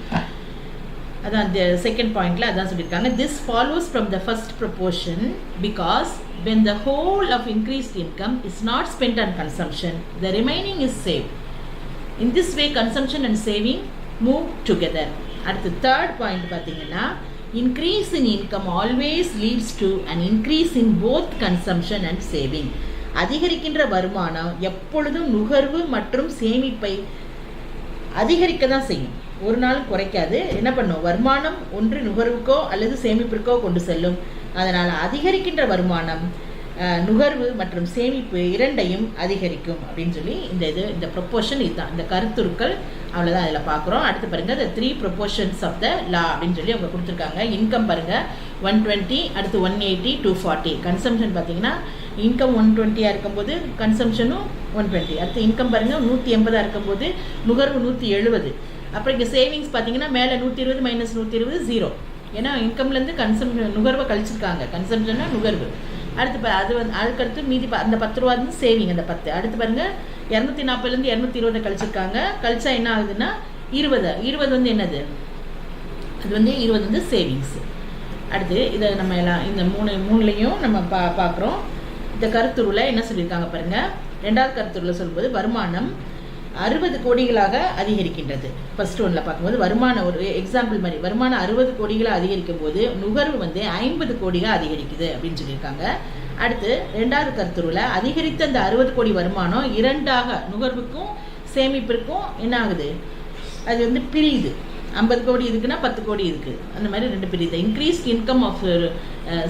S1: அதான் அந்த செகண்ட் பாயிண்ட்ல அதான் சொல்லியிருக்காங்க. This follows from the first proportion because when the whole of increased income is not spent on consumption, the remaining is saved. In this way, consumption and saving move together. அடுத்து தேர்ட் பாயிண்ட் பார்த்தீங்கன்னா, increase in income always leads to an increase in both consumption and saving. அதிகரிக்கின்ற வருமானம் எப்பொழுதும் நுகர்வு மற்றும் சேமிப்பை அதிகரிக்க தான் செய்யும், ஒரு நாள் குறைக்காது. என்ன பண்ணும், வருமானம் ஒன்று நுகர்வுக்கோ அல்லது சேமிப்பிற்கோ கொண்டு செல்லும். அதனால் அதிகரிக்கின்ற வருமானம் நுகர்வு மற்றும் சேமிப்பு இரண்டையும் அதிகரிக்கும் அப்படின்னு சொல்லி இந்த ப்ரொப்போர்ஷன் இதுதான், இந்த கருத்துருக்கள் அவ்வளோதான் அதில் பார்க்குறோம். அடுத்து பாருங்கள், இந்த 3 ப்ரொப்போர்ஷன்ஸ் ஆஃப் த லா அப்படின்னு சொல்லி அவங்க கொடுத்துருக்காங்க. இன்கம் பாருங்கள் 120, அடுத்து 180, 240. கன்சம்ஷன் பார்த்தீங்கன்னா இன்கம் 120 இருக்கும்போது கன்சம்ஷனும் 120. அடுத்து இன்கம் பாருங்கள் 180 இருக்கும்போது நுகர்வு 170. அப்புறம் இங்கே சேவிங்ஸ் பார்த்தீங்கன்னா மேலே 120 மைனஸ் 120 0. ஏன்னா இன்கம்லேருந்து நுகர்வை கழிச்சிருக்காங்க. கன்சம்ஷன்னா நுகர்வு. அடுத்து அதுக்கடுத்து மீதி அந்த 10 ரூபா இருந்து சேவிங் அந்த 10. அடுத்து பாருங்க 240லேருந்து 220 கழிச்சிருக்காங்க. கழிச்சா என்ன ஆகுதுன்னா 20 என்னது, அது 20 சேவிங்ஸ். அடுத்து இதை நம்ம எல்லாம் இந்த மூணுலையும் நம்ம பார்க்குறோம். இந்த கருத்துருவில் என்ன சொல்லியிருக்காங்க பாருங்க. ரெண்டாவது கருத்துருவில் சொல்லும்போது வருமானம் 60 கோடிகளாக அதிகரிக்கின்றது. ஃபர்ஸ்ட் ஒன்றில் பார்க்கும்போது வருமானம் ஒரு எக்ஸாம்பிள் மாதிரி வருமானம் 60 கோடிகளாக அதிகரிக்கும் போது நுகர்வு 50 கோடியாக அதிகரிக்குது அப்படின்னு சொல்லியிருக்காங்க. அடுத்து ரெண்டாவது கருத்துருவில் அதிகரித்த அந்த 60 கோடி வருமானம் 2ஆக நுகர்வுக்கும் சேமிப்பிற்கும் என்ன ஆகுது, அது பிரியுது. 50 கோடி இருக்குன்னா 10 கோடி இருக்குது, அந்த மாதிரி 2 பிரியுது. Increased income of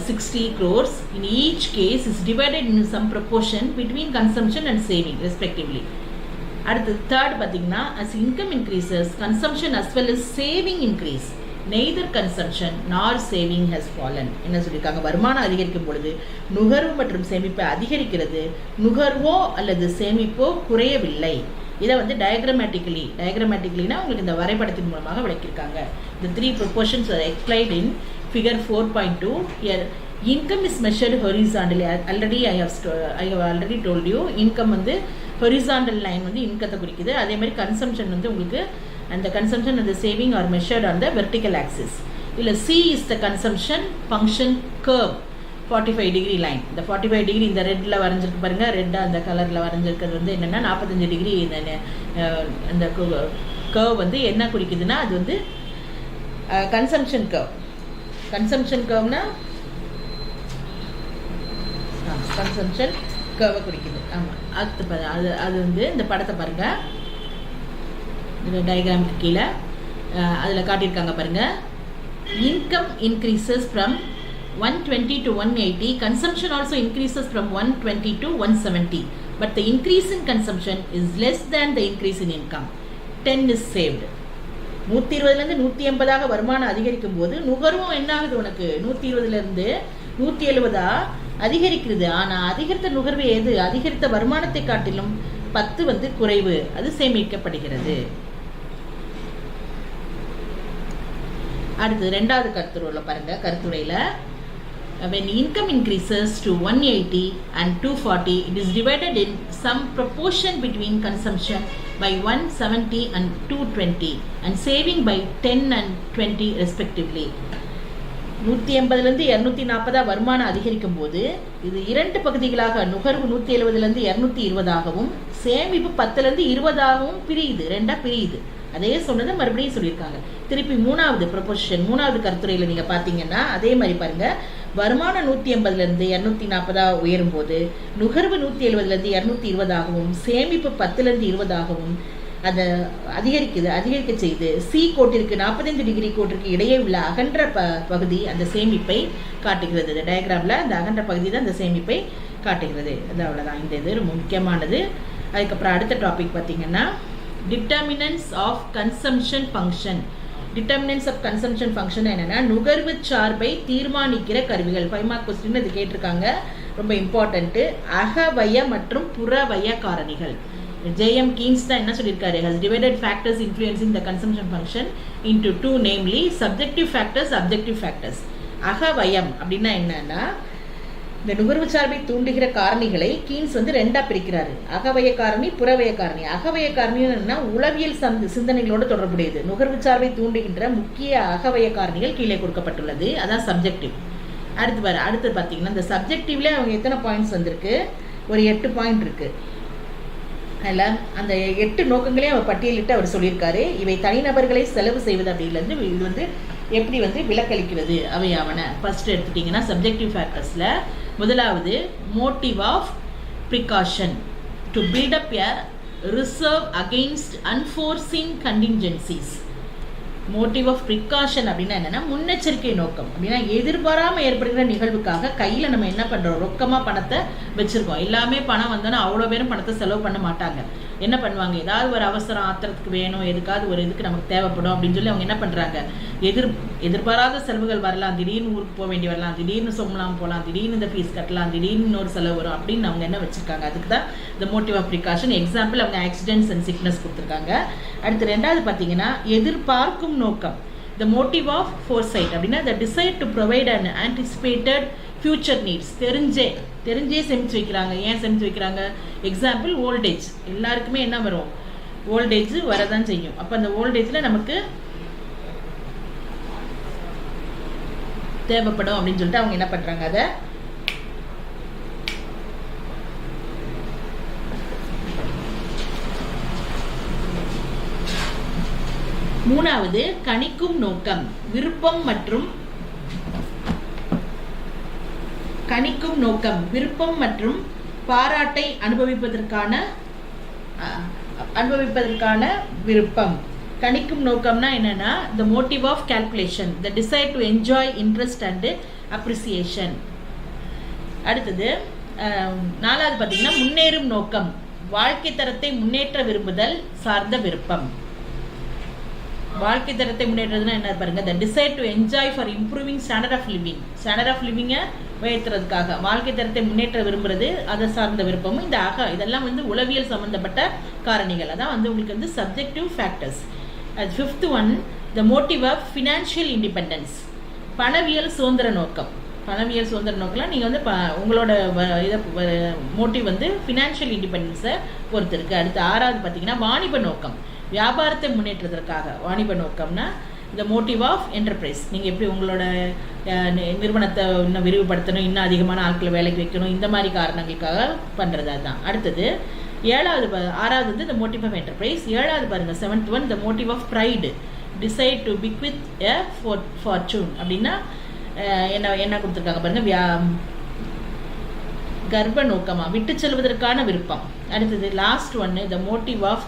S1: 60 crores in each case is divided in some proportion between consumption and saving respectively. அடுத்து தேர்ட் பார்த்தீங்கன்னா, as income increases, consumption as well as saving increase. Neither consumption nor saving has fallen. என்ன சொல்லியிருக்காங்க, வருமானம் அதிகரிக்கும் பொழுது நுகர்வு மற்றும் சேமிப்பு அதிகரிக்கிறது, நுகர்வோ அல்லது சேமிப்போ குறையவில்லை. இதை டயக்ராமேட்டிக்கலினா உங்களுக்கு இந்த வரைபடத்தின் மூலமாக விளக்கியிருக்காங்க. The 3 proportions are explained in figure 4.2. Here income is measured horizontally. I have already told you, income horizontal line இன்கத்தை குறிக்குது. அதே மாதிரி கன்சம்ஷன் உங்களுக்கு அந்த கன்சம்ஷன் அந்த saving R measured on the vertical axis. இல்லை C is the consumption function curve 45 degree line. இந்த 45 டிகிரி இந்த ரெட்டில் வரைஞ்சிருக்கு பாருங்க. ரெட்டாக அந்த கலரில் வரைஞ்சிருக்கிறது என்னென்னா 45 டிகிரி. இந்த கர்வ் என்ன குறிக்குதுன்னா அது கன்சம்ஷன் கர்வ். கன்சம்ஷன் கர்வ்னா கன்சம்ஷன் கர்வை குறிக்குது. ஆமாம், அது இந்த படத்தை பாருங்க, இந்த டயக்ராமுக்கு கீழே அதில் காட்டியிருக்காங்க பாருங்க. Income increases from 120 to 180. Consumption also increases from 120 to 170. But the increase in consumption is less than the increase in income. 10 is saved. 120லேருந்து 180 வருமானம் அதிகரிக்கும் போது நுகர்வும் என்ன ஆகுது, உனக்கு 120லேருந்து 170 அதிகரிக்கிறது. ஆனால் அதிகரித்த நுகர்வு எது, அதிகரித்த வருமானத்தை காட்டிலும் 10 வந்து குறைவு, அது சேமிக்கப்படுகிறது. அடுத்து இரண்டாவது கருத்துரையில பாருங்க, கருத்துரையில when income increases to 180 and 240, it is divided in some proportion between consumption by 170 and 220 and saving by 10 and 20 respectively. 180 240 வருமானம் அதிகரிக்கும் போது இது இரண்டு பகுதிகளாக நுகர்வு 170 220 சேமிப்பு 10 20 பிரியுது, ரெண்டா பிரியுது. அதே சொன்னது மறுபடியும் சொல்லியிருக்காங்க. திருப்பி மூணாவது ப்ரொபோர்ஷன், மூணாவது கருத்துரையில நீங்க பாத்தீங்கன்னா அதே மாதிரி பாருங்க, வருமானம் 180 240 உயரும் போது நுகர்வு 170 220 சேமிப்பு 10 20 அதை அதிகரிக்க செய்து சி கோட்டிற்கு 45 டிகிரி கோட்டிற்கு இடையே உள்ள அகன்ற பகுதி அந்த சேமிப்பை காட்டுகிறது. இந்த டயக்ராம்ல அந்த அகன்ற பகுதி தான் அந்த சேமிப்பை காட்டுகிறது. அது அவ்வளவுதான். இந்த இது முக்கியமானது. அதுக்கப்புறம் அடுத்த டாபிக் பார்த்தீங்கன்னா determinants of consumption function. Determinants of consumption function என்னன்னா நுகர்வு சார்பை தீர்மானிக்கிற கருவிகள். 5 மார்க் கொஸ்டின் இது கேட்டிருக்காங்க, ரொம்ப இம்பார்ட்டன்ட். அகவய மற்றும் புறவய காரணிகள். J.M. Keynes தான் என்ன சொல்லியிருக்காரு, has divided factors influencing the consumption function into two, namely subjective factors, objective factors. அகவயம் அப்படின்னா என்னன்னா இந்த நுகர்வு சார்பை தூண்டுகிற காரணிகளை கீன்ஸ் வந்து ரெண்டா பிரிக்கிறாரு. அகவய காரணி, புறவய காரணி. அகவய காரணி என்னன்னா உளவியல் சிந்தனைகளோடு தொடர்புடையது. நுகர்வு சார்பை தூண்டுகின்ற முக்கிய அகவய காரணிகள் கீழே கொடுக்கப்பட்டுள்ளது, அதான் சப்ஜெக்டிவ். அடுத்து பார்த்தீங்கன்னா இந்த சப்ஜெக்டிவ்ல அவங்க எத்தனை பாயிண்ட்ஸ் வந்திருக்கு, ஒரு 8 பாயிண்ட் இருக்கு. அதில் அந்த 8 நோக்கங்களையும் அவர் பட்டியலிட்டு அவர் சொல்லியிருக்காரு. இவை தனிநபர்களை செலவு செய்வது அப்படின்றது இது வந்து எப்படி வந்து விலக்களிக்கிறது அவையாவன. ஃபர்ஸ்ட் எடுத்துட்டிங்கன்னா சப்ஜெக்டிவ் ஃபேக்டர்ஸில் முதலாவது motive of precaution, to build up a reserve against unforeseen contingencies. Motive of precaution அப்படின்னா என்னன்னா முன்னெச்சரிக்கை நோக்கம். அப்படின்னா எதிர்பாராமல் ஏற்படுகிற நிகழ்வுக்காக கையில் நம்ம என்ன பண்ணுறோம், ரொக்கமாக பணத்தை வச்சுருக்கோம். எல்லாமே பணம் வந்தோன்னா அவ்வளோ பேரும் பணத்தை செலவு பண்ண மாட்டாங்க. என்ன பண்ணுவாங்க, ஏதாவது ஒரு அவசரம் ஆத்திரத்துக்கு வேணும், எதுக்காவது ஒரு இதுக்கு நமக்கு தேவைப்படும் அப்படின்னு சொல்லி அவங்க என்ன பண்ணுறாங்க, எதிர்பாராத செலவுகள் வரலாம். திடீர்னு ஊருக்கு போக வேண்டி வரலாம், திடீர்னு சொம்லாம் போகலாம், திடீர்னு இந்த ஃபீஸ் கட்டலாம், திடீர்னு இன்னொரு செலவு வரும் அப்படின்னு அவங்க என்ன வச்சுருக்காங்க. அதுக்கு தான் இந்த மோட்டிவ் ஆஃப் ப்ரிகாஷன். எக்ஸாம்பிள் அவங்க ஆக்சிடென்ட்ஸ் அண்ட் சிக்னஸ் கொடுத்துருக்காங்க. அடுத்து ரெண்டாவது பார்த்தீங்கன்னா எதிர்பார்க்கும் நோக்கம், the motive of foresight அப்படின்னா the desire to provide an anticipated future needs. தெரிஞ்சே சேமிச்சு வைக்கிறாங்க. ஏன் சேமிச்சு வைக்கிறாங்க, எக்ஸாம்பிள் ஓல்டேஜ். எல்லாருக்குமே என்ன வரும், ஓல்டேஜ் வரதான் செய்யும். அப்போ அந்த ஓல்டேஜில் நமக்கு தேவைப்படும் அப்படின்னு சொல்லிட்டு அவங்க என்ன பண்ணுறாங்க, அதை மூணாவது கணிக்கும் நோக்கம், விருப்பம் மற்றும் பாராட்டை அனுபவிப்பதற்கான விருப்பம். கணிக்கும் நோக்கம்னா என்னன்னா the motive of calculation, the desire to enjoy interest and appreciation. அடுத்தது நாலாவது பார்த்தீங்கன்னா முன்னேறும் நோக்கம், வாழ்க்கை தரத்தை முன்னேற்ற விரும்புதல் சார்ந்த விருப்பம். வாழ்க்கை தரத்தை முன்னேற்றதுன்னா என்ன பாருங்க, the desire to enjoy for improving standard of living உயர்த்துறதுக்காக வாழ்க்கை தரத்தை முன்னேற்ற விரும்புறது, அதை சார்ந்த விருப்பமும். இந்த இதெல்லாம் வந்து உளவியல் சம்பந்தப்பட்ட காரணிகள். அதான் வந்து உங்களுக்கு வந்து சப்ஜெக்டிவ் ஃபேக்டர்ஸ். அது 5th one, the motive of financial independence, பணவியல் சுதந்திர நோக்கம். நீங்கள் வந்து உங்களோட மோட்டிவ் வந்து ஃபினான்ஷியல் இண்டிபெண்டன்ஸை பொறுத்து இருக்கு. அடுத்து 6வது பார்த்தீங்கன்னா வாணிப நோக்கம், வியாபாரத்தை முன்னேற்றதற்காக. வாணிப நோக்கம்னா இந்த மோட்டிவ் ஆஃப் என்டர்பிரைஸ், நீங்கள் எப்படி உங்களோட நிறுவனத்தை இன்னும் விரிவுபடுத்தணும், இன்னும் அதிகமான ஆட்களை வேலைக்கு வைக்கணும், இந்த மாதிரி காரணங்களுக்காக பண்ணுறது. அதுதான். அடுத்தது 6வது வந்து இந்த மோட்டிவ் ஆஃப் என்டர்பிரைஸ். 7வது பாருங்கள் 7th one, the motive of pride, decide to bequeath a fortune அப்படின்னா என்ன கொடுத்துருக்காங்க பாருங்க, கர்ப்ப நோக்கமா விட்டு செல்வதற்கான விருப்பம். அடுத்தது லாஸ்ட் ஒன்னு, the motive of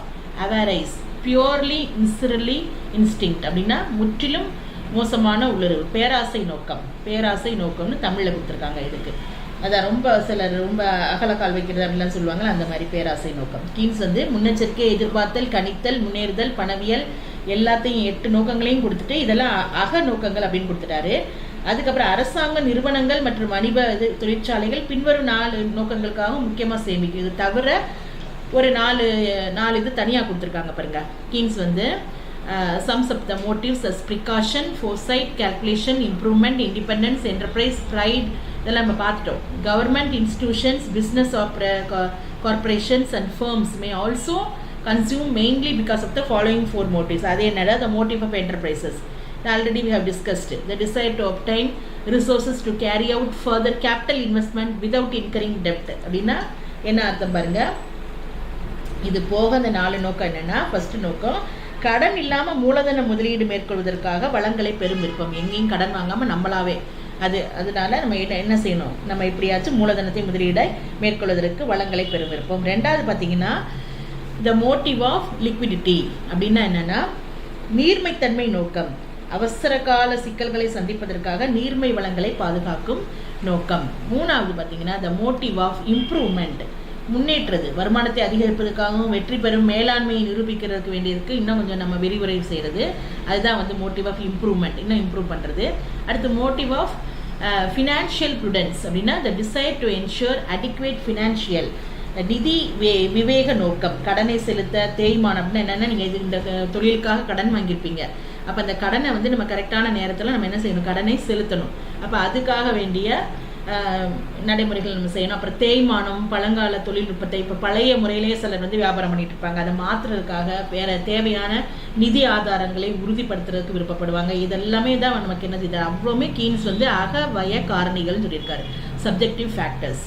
S1: avarice, purely viscerally instinct அப்படின்னா முற்றிலும் மோசமான உள்ளுறவு, பேராசை நோக்கம்னு தமிழில் கொடுத்துருக்காங்க இதுக்கு. அதான் ரொம்ப சிலர் ரொம்ப அகலக்கால் வைக்கிறது அப்படிலாம் சொல்லுவாங்க, அந்த மாதிரி பேராசை நோக்கம். கீன்ஸ் வந்து முன்னெச்சரிக்கை, எதிர்பார்த்தல், கணித்தல், முன்னேறுதல், பணவியல் எல்லாத்தையும் 8 நோக்கங்களையும் கொடுத்துட்டு இதெல்லாம் அக நோக்கங்கள் அப்படின்னு கொடுத்துட்டாரு. அதுக்கப்புறம் அரசாங்க நிறுவனங்கள் மற்றும் வணிக தொழிற்சாலைகள் பின்வரும் 4 நோக்கங்களுக்காக முக்கியமாக சேமிக்கும். இது தவிர ஒரு நாலு இது தனியாக கொடுத்துருக்காங்க பாருங்க. கீன்ஸ் வந்து sums of the motives as precaution, foresight, calculation, improvement, independence, enterprise, pride, இதெல்லாம் நம்ம பார்த்துட்டோம். Government institutions, business corporations and firms may also consume mainly because of the following 4 motives. அது என்னடா? The motive of enterprises. Already we have discussed. The desire to obtain resources to carry out further capital investment without incurring debt. அப்படின்னா என்ன அர்த்தம் பாருங்க. இது போக அந்த 4 நோக்கம் என்னன்னா, ஃபர்ஸ்ட் நோக்கம் கடன் இல்லாமல் மூலதன முதலீடு மேற்கொள்வதற்காக வளங்களை பெரும் விருப்பம். எங்கேயும் கடன் வாங்காமல் நம்மளாவே அதனால நம்ம என்ன செய்யணும், நம்ம எப்படியாச்சும் மூலதனத்தை முதலீடை மேற்கொள்வதற்கு வளங்களை பெரும் விருப்பம். ரெண்டாவது பார்த்தீங்கன்னா த மோட்டிவ் ஆஃப் லிக்விடிட்டி அப்படின்னா என்னன்னா நீர்மைத்தன்மை நோக்கம். அவசர கால சிக்கல்களை சந்திப்பதற்காக நீர்மை வளங்களை பாதுகாக்கும் நோக்கம். மூணாவது பார்த்தீங்கன்னா த மோட்டிவ் ஆஃப் இம்ப்ரூவ்மெண்ட், முன்னேற்றது, வருமானத்தை அதிகரிப்பதற்காகவும் வெற்றி பெறும் மேலாண்மையை நிரூபிக்கிறதுக்கு வேண்டியதுக்கு இன்னும் கொஞ்சம் நம்ம விரிவுரை செய்கிறது. அதுதான் வந்து மோட்டிவ் ஆஃப் இம்ப்ரூவ்மெண்ட், இன்னும் இம்ப்ரூவ் பண்ணுறது. அடுத்து மோட்டிவ் ஆஃப் ஃபினான்ஷியல் ப்ரூடன்ஸ் அப்படின்னா the desire to ensure adequate financial, நிதி விவேக நோக்கம், கடனை செலுத்த தேய்மானம் அப்படின்னா என்னென்னா நீங்கள் இந்த தொழிலுக்காக கடன் வாங்கியிருப்பீங்க. அப்போ அந்த கடனை வந்து நம்ம கரெக்டான நேரத்தில் நம்ம என்ன செய்யணும், கடனை செலுத்தணும். அப்போ அதுக்காக வேண்டிய நடைமுறைகள் நம்ம செய்யணும். அப்புறம் தேய்மானம், பழங்கால தொழில்நுட்பத்தை, இப்போ பழைய முறையிலேயே சிலர் வந்து வியாபாரம் பண்ணிட்டு இருப்பாங்க, அதை மாற்றுறதுக்காக வேற தேவையான நிதி ஆதாரங்களை உறுதிப்படுத்துறதுக்கு விருப்பப்படுவாங்க. இதெல்லாமே தான் நமக்கு என்னது, இது அவ்வளோமே கீன்ஸ் வந்து அகவய காரணிகள் சொல்லியிருக்காரு, சப்ஜெக்டிவ் ஃபேக்டர்ஸ்.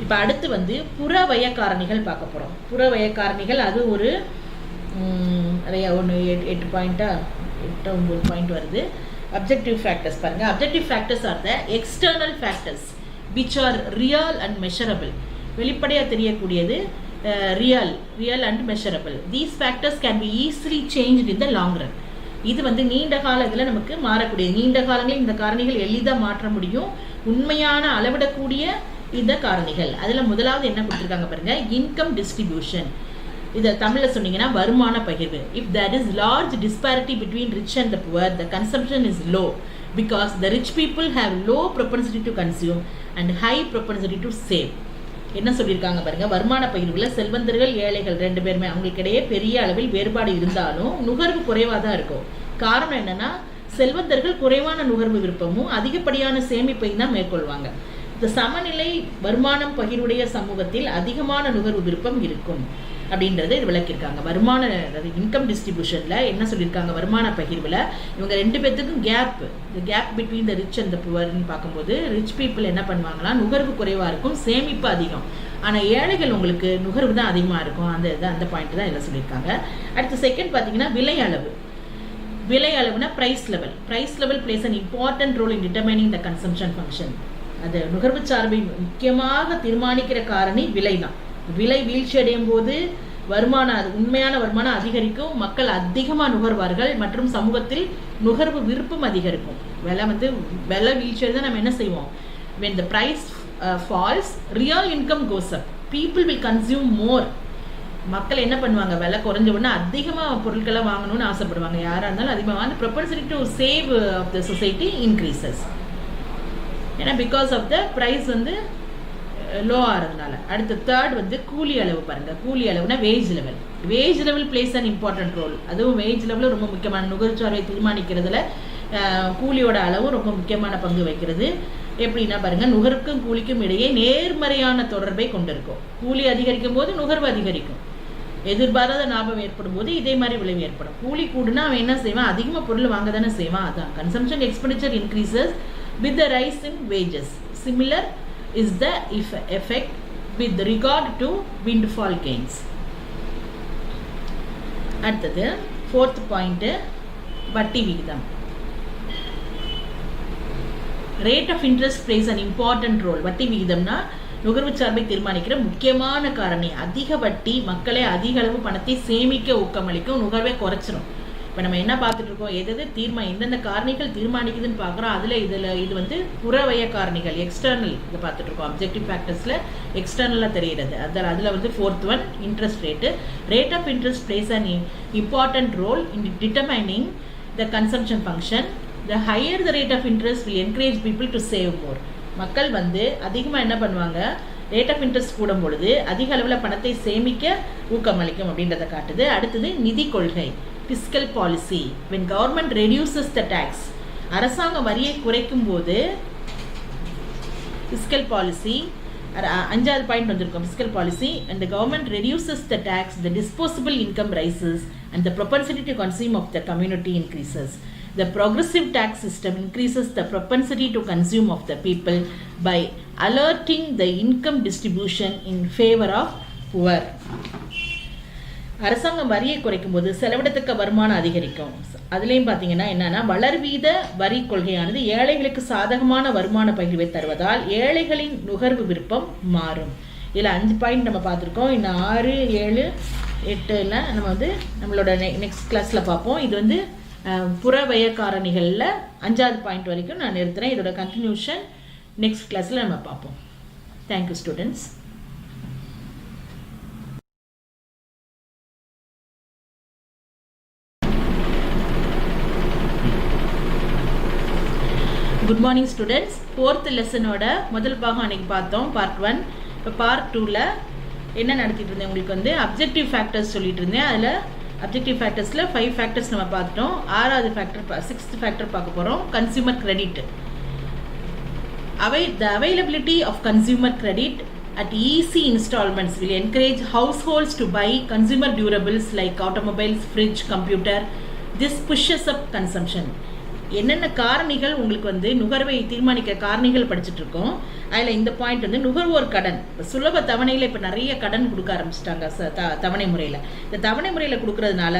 S1: இப்போ அடுத்து வந்து புறவய காரணிகள் பார்க்க போகிறோம். புறவய காரணிகள் அது ஒரு நிறைய 8 பாயிண்டா 8-9 பாயிண்ட் வருது. Objective factors பாருங்க. Objective factors are the external factors which are real and measurable. வெளிப்படையாக தெரியக்கூடியது real and measurable. These factors can be easily changed in the long run. இது வந்து நீண்ட கால இதில் நமக்கு மாறக்கூடியது. நீண்ட காலங்களில் இந்த காரணிகள் எளிதாக மாற்ற முடியும். உண்மையான அளவிடக்கூடிய இந்த காரணிகள். அதில் முதலாவது என்ன கொடுத்துருக்காங்க பாருங்க, இன்கம் டிஸ்ட்ரிபியூஷன். இதை தமிழில் சொன்னீங்கன்னா வருமான பகிர்வு. If there is large disparity between rich and the poor, the consumption is low because the rich people have low propensity to consume and high propensity to save. என்ன சொல்லியிருக்காங்க பாருங்க, வருமான பகிர்வில் செல்வந்தர்கள் ஏழைகள் 2 பேருமே அவங்களுக்கு இடையே பெரிய அளவில் வேறுபாடு இருந்தாலும் நுகர்வு குறைவாக தான் இருக்கும். காரணம் என்னன்னா செல்வந்தர்கள் குறைவான நுகர்வு விருப்பமும் அதிகப்படியான சேமிப்பையும் தான் மேற்கொள்வாங்க. இந்த சமநிலை வருமானம் பகிர்வுடைய சமூகத்தில் அதிகமான நுகர்வு விருப்பம் இருக்கும் அப்படின்றத இது விளக்கியிருக்காங்க. வருமான இன்கம் டிஸ்ட்ரிபியூஷன்ல என்ன சொல்லியிருக்காங்க, வருமான பகிர்வில் இவங்க 2 பேர்த்துக்கும் gap between the rich and the புவர்னு பார்க்கும்போது ரிச் பீப்புள் என்ன பண்ணுவாங்களா, நுகர்வு குறைவாக இருக்கும், சேமிப்பு அதிகம். ஆனால் ஏழைகள் உங்களுக்கு நுகர்வு தான் அதிகமாக இருக்கும். அந்த பாயிண்ட் தான் இதில் சொல்லியிருக்காங்க. அடுத்து செகண்ட் பார்த்தீங்கன்னா விலை அளவுனா price level plays an important role in determining the consumption function. அது நுகர்வு சார்பை முக்கியமாக தீர்மானிக்கிற காரணி விலை தான். விலை வீழ்ச்சி அடையும் போது உண்மையான வருமானம் அதிகரிக்கும், மக்கள் அதிகமாக நுகர்வார்கள் மற்றும் சமூகத்தில் நுகர்வு விருப்பம் அதிகரிக்கும். விலை வீழ்ச்சி தான் நம்ம என்ன செய்வோம், when the price falls real income goes up, people will consume more. மக்கள் என்ன பண்ணுவாங்க, விலை குறைஞ்ச உடனே அதிகமாக பொருட்களை வாங்கணும்னு ஆசைப்படுவாங்க. யாராக இருந்தாலும் அதிகமாக வந்து propensity to save of the society increases. ஏன்னா பிகாஸ் ஆஃப் த ப்ரைஸ் வந்து லோ ஆகிறதுனால. அடுத்து தேர்ட் வந்து கூலி அளவு பாருங்க. கூலி அளவுனா wage level plays an important role. அதுவும் வேஜ் லெவலில் ரொம்ப முக்கியமான நுகர்ச்சார்வை தீர்மானிக்கிறதுல கூலியோட அளவு ரொம்ப முக்கியமான பங்கு வைக்கிறது. எப்படின்னா பாருங்க, நுகர்வுக்கும் கூலிக்கும் இடையே நேர்மறையான தொடர்பை கொண்டிருக்கும். கூலி அதிகரிக்கும் போது நுகர்வு அதிகரிக்கும். எதிர்பாராத லாபம் ஏற்படும் போது இதே மாதிரி விளைவு ஏற்படும். கூலி கூடுனா அவன் என்ன செய்வான், அதிகமாக பொருள் வாங்க தானே செய்வான். அதான் consumption expenditure increases with the rise in wages. Similar is the effect with regard to windfall gains. அடுத்தது fourth point, வட்டி விகிதம். Rate of interest plays an important role. வட்டி விகிதம்னா நுகர்வு சார்பை தீர்மானிக்கிற முக்கியமான காரணி. அதிக வட்டி மக்களை அதிக அளவு பணத்தை சேமிக்க ஊக்கமளிக்கும், நுகர்வை குறைச்சிரும். இப்போ நம்ம என்ன பார்த்துட்டு இருக்கோம், எந்தெந்த காரணிகள் தீர்மானிக்குதுன்னு பார்க்குறோம். இது வந்து புறவய காரணிகள், எக்ஸ்டர்னல் இதை பார்த்துட்டு இருக்கோம். அப்ஜெக்டிவ் ஃபேக்டர்ஸில் எக்ஸ்டர்னலாக தெரிகிறது. அதில் வந்து fourth one interest rate of interest plays an important role in determining the consumption function. The higher the rate of interest will encourage people to save more. மக்கள் வந்து அதிகமாக என்ன பண்ணுவாங்க, ரேட் ஆஃப் இன்ட்ரெஸ்ட் கூடும் பொழுது அதிக அளவில் பணத்தை சேமிக்க ஊக்கமளிக்கும் அப்படின்றத காட்டுது. அடுத்தது நிதி கொள்கை, fiscal policy. when government reduces the tax, அரசாங்கம் வரியை குறைக்கும் போது ஃபிஸ்கல் பாலிசி, அஞ்சாவது பாயிண்ட் வந்திருக்கும், fiscal policy. and the government reduces the tax, the disposable income rises and the propensity to consume of the community increases. The progressive tax system increases the propensity to consume of the people by alerting the income distribution in favor of poor. அரசாங்கம் வரியை குறைக்கும் போது செலவிடத்தக்க வருமானம் அதிகரிக்கும். அதுலேயும் பார்த்தீங்கன்னா என்னன்னா, வளர்வீத வரி கொள்கையானது ஏழைகளுக்கு சாதகமான வருமான பகிர்வை தருவதால் ஏழைகளின் நுகர்வு விருப்பம் மாறும். இதில் 5 பாயிண்ட் நம்ம பார்த்துருக்கோம். இன்னும் 6, 7, 8 நம்ம நம்மளோட நெக்ஸ்ட் கிளாஸில் பார்ப்போம். இது புறவய காரணிகளில் 5வது பாயிண்ட் வரைக்கும் நான் நிறுத்துகிறேன். இதோட கண்டினியூஷன் நெக்ஸ்ட் கிளாஸில் நம்ம பார்ப்போம். Thank you students. Good morning students. 4th லெசனோட முதல் பாகம் அன்றைக்கி பார்த்தோம், பார்ட் 1. இப்போ பார்ட் 2ல் என்ன நடத்திட்டு இருந்தேன், உங்களுக்கு அப்ஜெக்டிவ் ஃபேக்டர்ஸ் சொல்லிட்டு இருந்தேன். அதில் அப்ஜெக்டிவ் ஃபேக்டர்ஸில் 5 ஃபேக்டர்ஸ் நம்ம பார்த்துட்டோம். 6வது ஃபேக்டர் 6th ஃபேக்டர் பார்க்க போகிறோம், consumer credit. the availability of consumer credit at easy installments will encourage households to buy consumer durables like automobiles, fridge, computer. This pushes up consumption. என்னென்ன காரணிகள் உங்களுக்கு நுகர்வை தீர்மானிக்க காரணிகள் படிச்சுட்டு இருக்கோம். அதில் இந்த பாயிண்ட் நுகர்வோர் கடன். இப்போ சுலப தவணையில் இப்போ நிறைய கடன் கொடுக்க ஆரம்பிச்சிட்டாங்க தவணை முறையில். இந்த தவணை முறையில் கொடுக்கறதுனால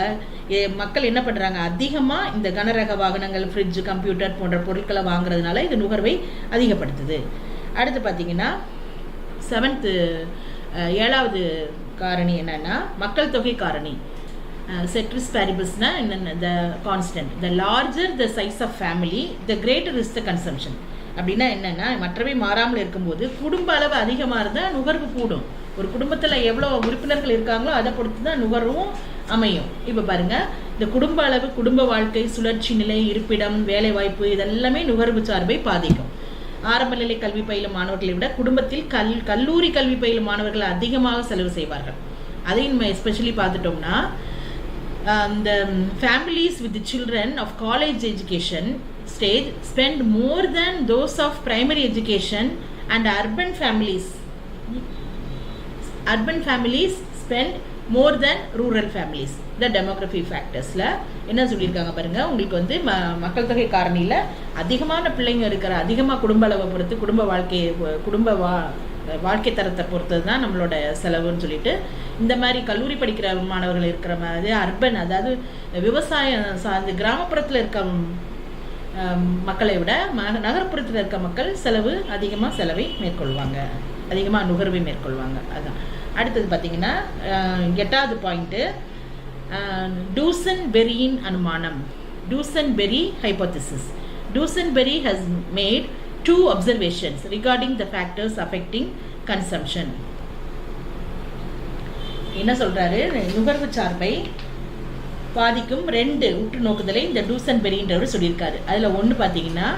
S1: மக்கள் என்ன பண்ணுறாங்க, அதிகமாக இந்த கனரக வாகனங்கள், ஃப்ரிட்ஜ், கம்ப்யூட்டர் போன்ற பொருட்களை வாங்குறதுனால இது நுகர்வை அதிகப்படுத்துது. அடுத்து பார்த்தீங்கன்னா 7வது காரணி என்னன்னா, மக்கள் தொகை காரணி. Ceteris paribusனா என்னென்ன, the constant. The larger the size of family, the greater is the consumption. அப்படின்னா என்னென்னா, மற்றவை மாறாமல் இருக்கும்போது குடும்ப அளவு அதிகமாக இருந்தால் நுகர்வு கூடும். ஒரு குடும்பத்தில் எவ்வளோ உறுப்பினர்கள் இருக்காங்களோ அதை பொறுத்து தான் நுகர்வும் அமையும். இப்போ பாருங்கள், இந்த குடும்ப அளவு, குடும்ப வாழ்க்கை, சுழற்சி நிலை, இருப்பிடம், வேலைவாய்ப்பு, இதெல்லாமே நுகர்வு சார்பை பாதிக்கும். ஆரம்ப நிலை கல்வி பயிலும் மாணவர்களை விட குடும்பத்தில் கல்லூரி கல்வி பயிலும் மாணவர்கள் அதிகமாக செலவு செய்வார்கள். அதையும் எஸ்பெஷலி பார்த்துட்டோம்னா, the families with the children of college education stage spend more than those of primary education, and urban families spend more than rural families. The demography factorsல என்ன சொல்லியிருக்காங்க பாருங்க, உங்களுக்கு மக்கள் தொகை காரணியில் அதிகமான பிள்ளைங்க இருக்கிற, அதிகமாக குடும்ப அளவை பொறுத்து, குடும்ப வாழ்க்கை தரத்தை பொறுத்தது தான் நம்மளோட செலவுன்னு சொல்லிட்டு, இந்த மாதிரி கல்லூரி படிக்கிற மாணவர்கள் இருக்கிற மாதிரி அர்பன், அதாவது விவசாயம் சார்ந்து கிராமப்புறத்தில் இருக்க மக்களை விட நகர்ப்புறத்தில் இருக்க மக்கள் அதிகமாக செலவை மேற்கொள்வாங்க, அதிகமாக நுகர்வை மேற்கொள்வாங்க. அதுதான். அடுத்தது பார்த்தீங்கன்னா 8வது பாயிண்ட்டு, டூசன்பெரியின் அனுமானம், Duesenberry hypothesis. Duesenberry has made 2 observations regarding the factors affecting consumption. என்ன சொல்றாரு, நுகர்வு சார்பை பாதிக்கும் 2 உற்று நோக்குதலை இந்த டூசன்பெரின்றவர் சொல்லியிருக்காரு. அதுல ஒன்று பார்த்தீங்கன்னா,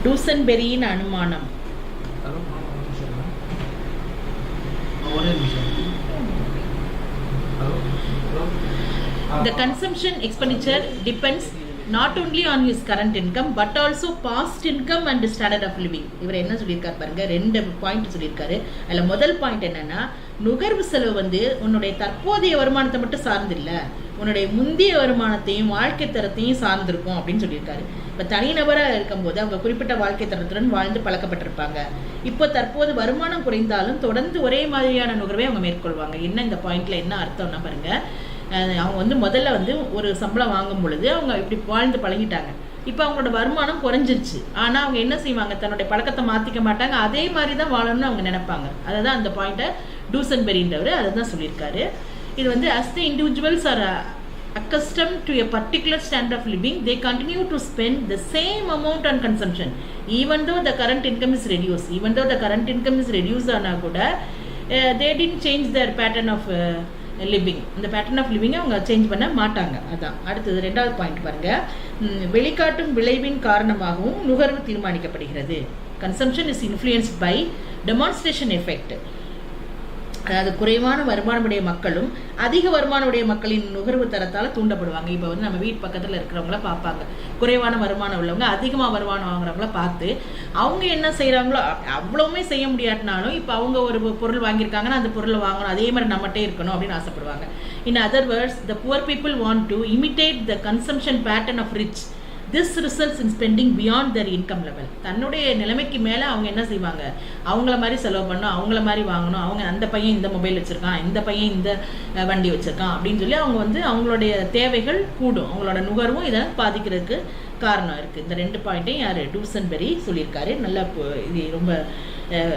S1: டூசன்பெரியின் அனுமானம். The consumption expenditure depends not only on his current income but also past income and standard of living. இவர் என்ன சொல்லியிருக்காரு பாருங்க, 2 பாயிண்ட் சொல்லியிருக்காரு. அதில் முதல் பாயிண்ட் என்னன்னா, நுகர்வு செலவு உன்னுடைய தற்போதைய வருமானத்தை மட்டும் சார்ந்தில்ல, உன்னுடைய முந்தைய வருமானத்தையும் வாழ்க்கை தரத்தையும் சார்ந்திருக்கும் அப்படின்னு சொல்லியிருக்காரு. இப்போ தனிநபராக இருக்கும்போது அவங்க குறிப்பிட்ட வாழ்க்கை தரத்துடன் வாழ்ந்து பழக்கப்பட்டிருப்பாங்க. இப்போ தற்போது வருமானம் குறைந்தாலும் தொடர்ந்து ஒரே மாதிரியான நுகர்வை அவங்க மேற்கொள்வாங்க. என்ன இந்த பாயிண்ட்ல என்ன அர்த்தம்னா பாருங்க, அவங்க முதல்ல ஒரு சம்பளம் வாங்கும் பொழுது அவங்க இப்படி வாழ்ந்து பழகிட்டாங்க. இப்போ அவங்களோட வருமானம் குறைஞ்சிருச்சு. ஆனால் அவங்க என்ன செய்வாங்க, தன்னுடைய பழக்கத்தை மாற்றிக்க மாட்டாங்க, அதே மாதிரி தான் வாழணும்னு அவங்க நினைப்பாங்க. அதை தான் அந்த பாயிண்ட்டை டூசன்பெரின்றவர் அதை தான் சொல்லியிருக்காரு. இது as the individuals are accustomed to a particular standard of living, they continue to spend the same amount on consumption even though the current income is reduced. Even though the current income is reduced, ஆனால் கூட they didn't change their pattern of living, இந்த பேட்டர்ன் ஆஃப் லிவிங்கை அவங்க சேஞ்ச் பண்ண மாட்டாங்க. அதான் அடுத்தது 2வது பாயிண்ட் பாருங்க. வெளிக்காட்டும் விளைவின் காரணமாகவும் நுகர்வு தீர்மானிக்கப்படுகிறது. Consumption is influenced by demonstration effect. அதாவது குறைவான வருமானமுடைய மக்களும் அதிக வருமானமுடைய மக்களின் நுகர்வு தரத்தால் தூண்டப்படுவாங்க. இப்போ வந்து நம்ம வீட்டு பக்கத்தில் இருக்கிறவங்கள பார்ப்பாங்க, குறைவான வருமானம் உள்ளவங்க அதிகமாக வருமானம் வாங்குறவங்கள பார்த்து அவங்க என்ன செய்கிறாங்களோ அவ்வளவுமே செய்ய முடியாட்டினாலும் இப்போ அவங்க ஒரு பொருள் வாங்கியிருக்காங்கன்னா அந்த பொருளை வாங்கணும், அதே மாதிரி நம்மகிட்டே இருக்கணும் அப்படின்னு ஆசைப்படுவாங்க. In other words, the poor people want to imitate the consumption pattern of rich. This results in spending beyond their income level. தன்னுடைய நிலைமைக்கு மேலே அவங்க என்ன செய்வாங்க, அவங்கள மாதிரி செலவு பண்ணணும், அவங்கள மாதிரி வாங்கணும், அவங்க அந்த பையன் இந்த மொபைல் வச்சுருக்கான், இந்த பையன் இந்த வண்டி வச்சுருக்கான் அப்படின்னு சொல்லி அவங்க வந்து அவங்களுடைய தேவைகள் கூடும், அவங்களோட நுகர்வும் இதை பாதிக்கிறதுக்கு காரணம் இருக்குது. இந்த 2 பாயிண்ட்டையும் யார் டூசன்பெரி சொல்லியிருக்காரு. நல்லா இது ரொம்ப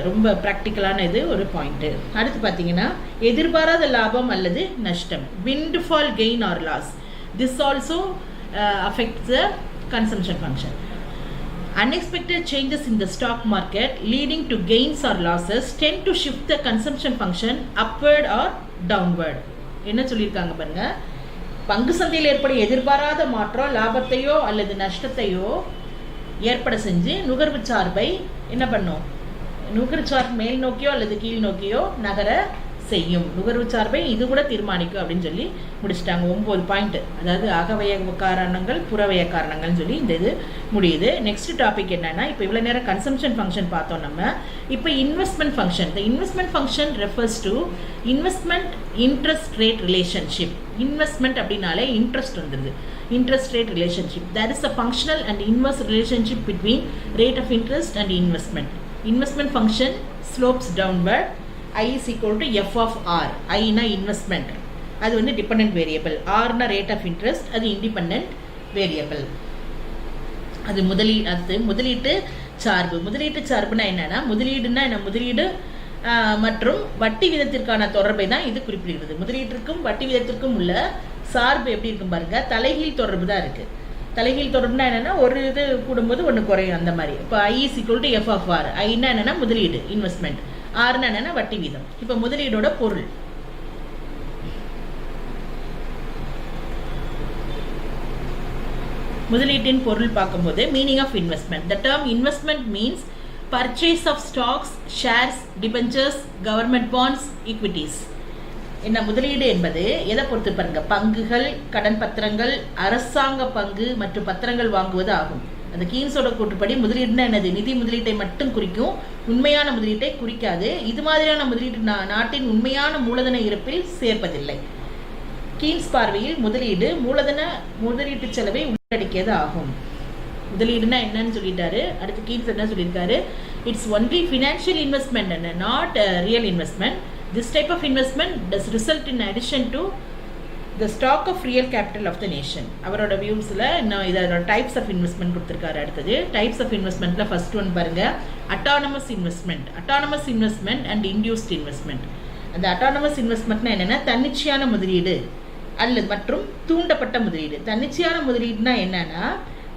S1: ரொம்ப ப்ராக்டிக்கலான இது ஒரு பாயிண்ட்டு. அடுத்து பார்த்தீங்கன்னா எதிர்பாராத லாபம் அல்லது நஷ்டம், windfall gain or loss. This also affects the consumption function. Unexpected changes in the stock market leading to gains or losses tend to shift the consumption function upward or downward. என்ன சொல்லியிருக்காங்க பாருங்க, பங்கு சந்தையில் ஏற்படும் எதிர்பாராத மாற்றம் லாபத்தையோ அல்லது நஷ்டத்தையோ ஏற்பட செஞ்சு நுகர்வு சார்பை என்ன பண்ணும், நுகர்வு சார்பு மேல் நோக்கியோ அல்லது கீழ் நோக்கியோ நகர செய்யும். நுகர்வு சார்பை இது கூட தீர்மானிக்கும் அப்படின்னு சொல்லி முடிச்சிட்டாங்க. 9 பாயிண்ட், அதாவது அகவய காரணங்கள் புறவய காரணங்கள்னு சொல்லி இந்த இது முடியுது. நெக்ஸ்ட் டாபிக் என்னன்னா, இப்போ இவ்வளோ நேரம் கன்சம்ஷன் ஃபங்க்ஷன் பார்த்தோம் நம்ம. இப்போ investment function. The investment function refers to investment interest rate relationship. Investment அப்படின்னாலே இன்ட்ரெஸ்ட் வந்துடுது. Interest rate relationship, that is a functional and inverse relationship between rate of interest and investment. Investment function slopes downward. I is equal to f of r. I na investment, அது வந்து dependent variable. r na rate of interest, அது இண்டிபெண்டன்ட் வேரியபிள். அது முதலீட்டு சார்பு. முதலீட்டு சார்புனா என்னன்னா, முதலீடுனா என்ன, முதலீடு மற்றும் வட்டி விதத்திற்கான தொடர்பை தான் இது குறிப்பிடுகிறது. முதலீட்டிற்கும் வட்டி விதத்திற்கும் உள்ள சார்பு எப்படி இருக்கும் பாருங்க, தலைகீழ் தொடர்பு தான் இருக்கு. தலைகீழ் தொடர்புனா என்னன்னா, ஒரு இது கூடும்போது ஒன்று குறையும் அந்த மாதிரி. இப்போ I is equal to f of r. Aina என்னன்னா முதலீடு இன்வெஸ்ட்மெண்ட், ஆறுனா என்னன்னா வட்டி வீதம். இப்ப முதலீடோட பொருள், முதலீட்டின் பொருள் பார்க்கும்போது meaning of investment. The term investment means purchase of stocks, shares, debentures, government bonds, equities. என்ன முதலீடு என்பது எதை பொறுத்து பாருங்க, பங்குகள், கடன் பத்திரங்கள், அரசாங்க பங்கு மற்றும் பத்திரங்கள் வாங்குவது ஆகும். அந்த கீன்ஸோட கூற்றுப்படி முதலீடுனா என்னது, நிதி முதலீட்டை மட்டும் குறிக்கும், உண்மையான முதலீட்டை குறிக்காது. இது மாதிரியான முதலீடு நாட்டின் உண்மையான மூலதன இருப்பில் சேர்ப்பதில்லை. கீன்ஸ் பார்வையில் முதலீடு முதலீட்டு செலவை உள்ளடக்கியது ஆகும். முதலீடுனா என்னன்னு சொல்லிட்டாரு. அடுத்து கீன்ஸ் என்ன சொல்லியிருக்காரு, it's only financial investment and not real investment. This type of investment does result in addition to the stock of real capital of the nation. அவரோட வியூஸில் இன்னும் இதோட டைப்ஸ் ஆஃப் இன்வெஸ்ட்மெண்ட் கொடுத்துருக்காரு. அடுத்தது டைப்ஸ் ஆஃப் இன்வெஸ்ட்மெண்ட்டில் ஃபர்ஸ்ட் ஒன் பாருங்க, autonomous investment. Autonomous investment and induced investment. அந்த அட்டானமஸ் இன்வெஸ்ட்மெண்ட்னா என்னென்னா, தன்னிச்சையான முதலீடு அல்லது மற்றும் தூண்டப்பட்ட முதலீடு. தன்னிச்சையான முதலீடுனா என்னன்னா,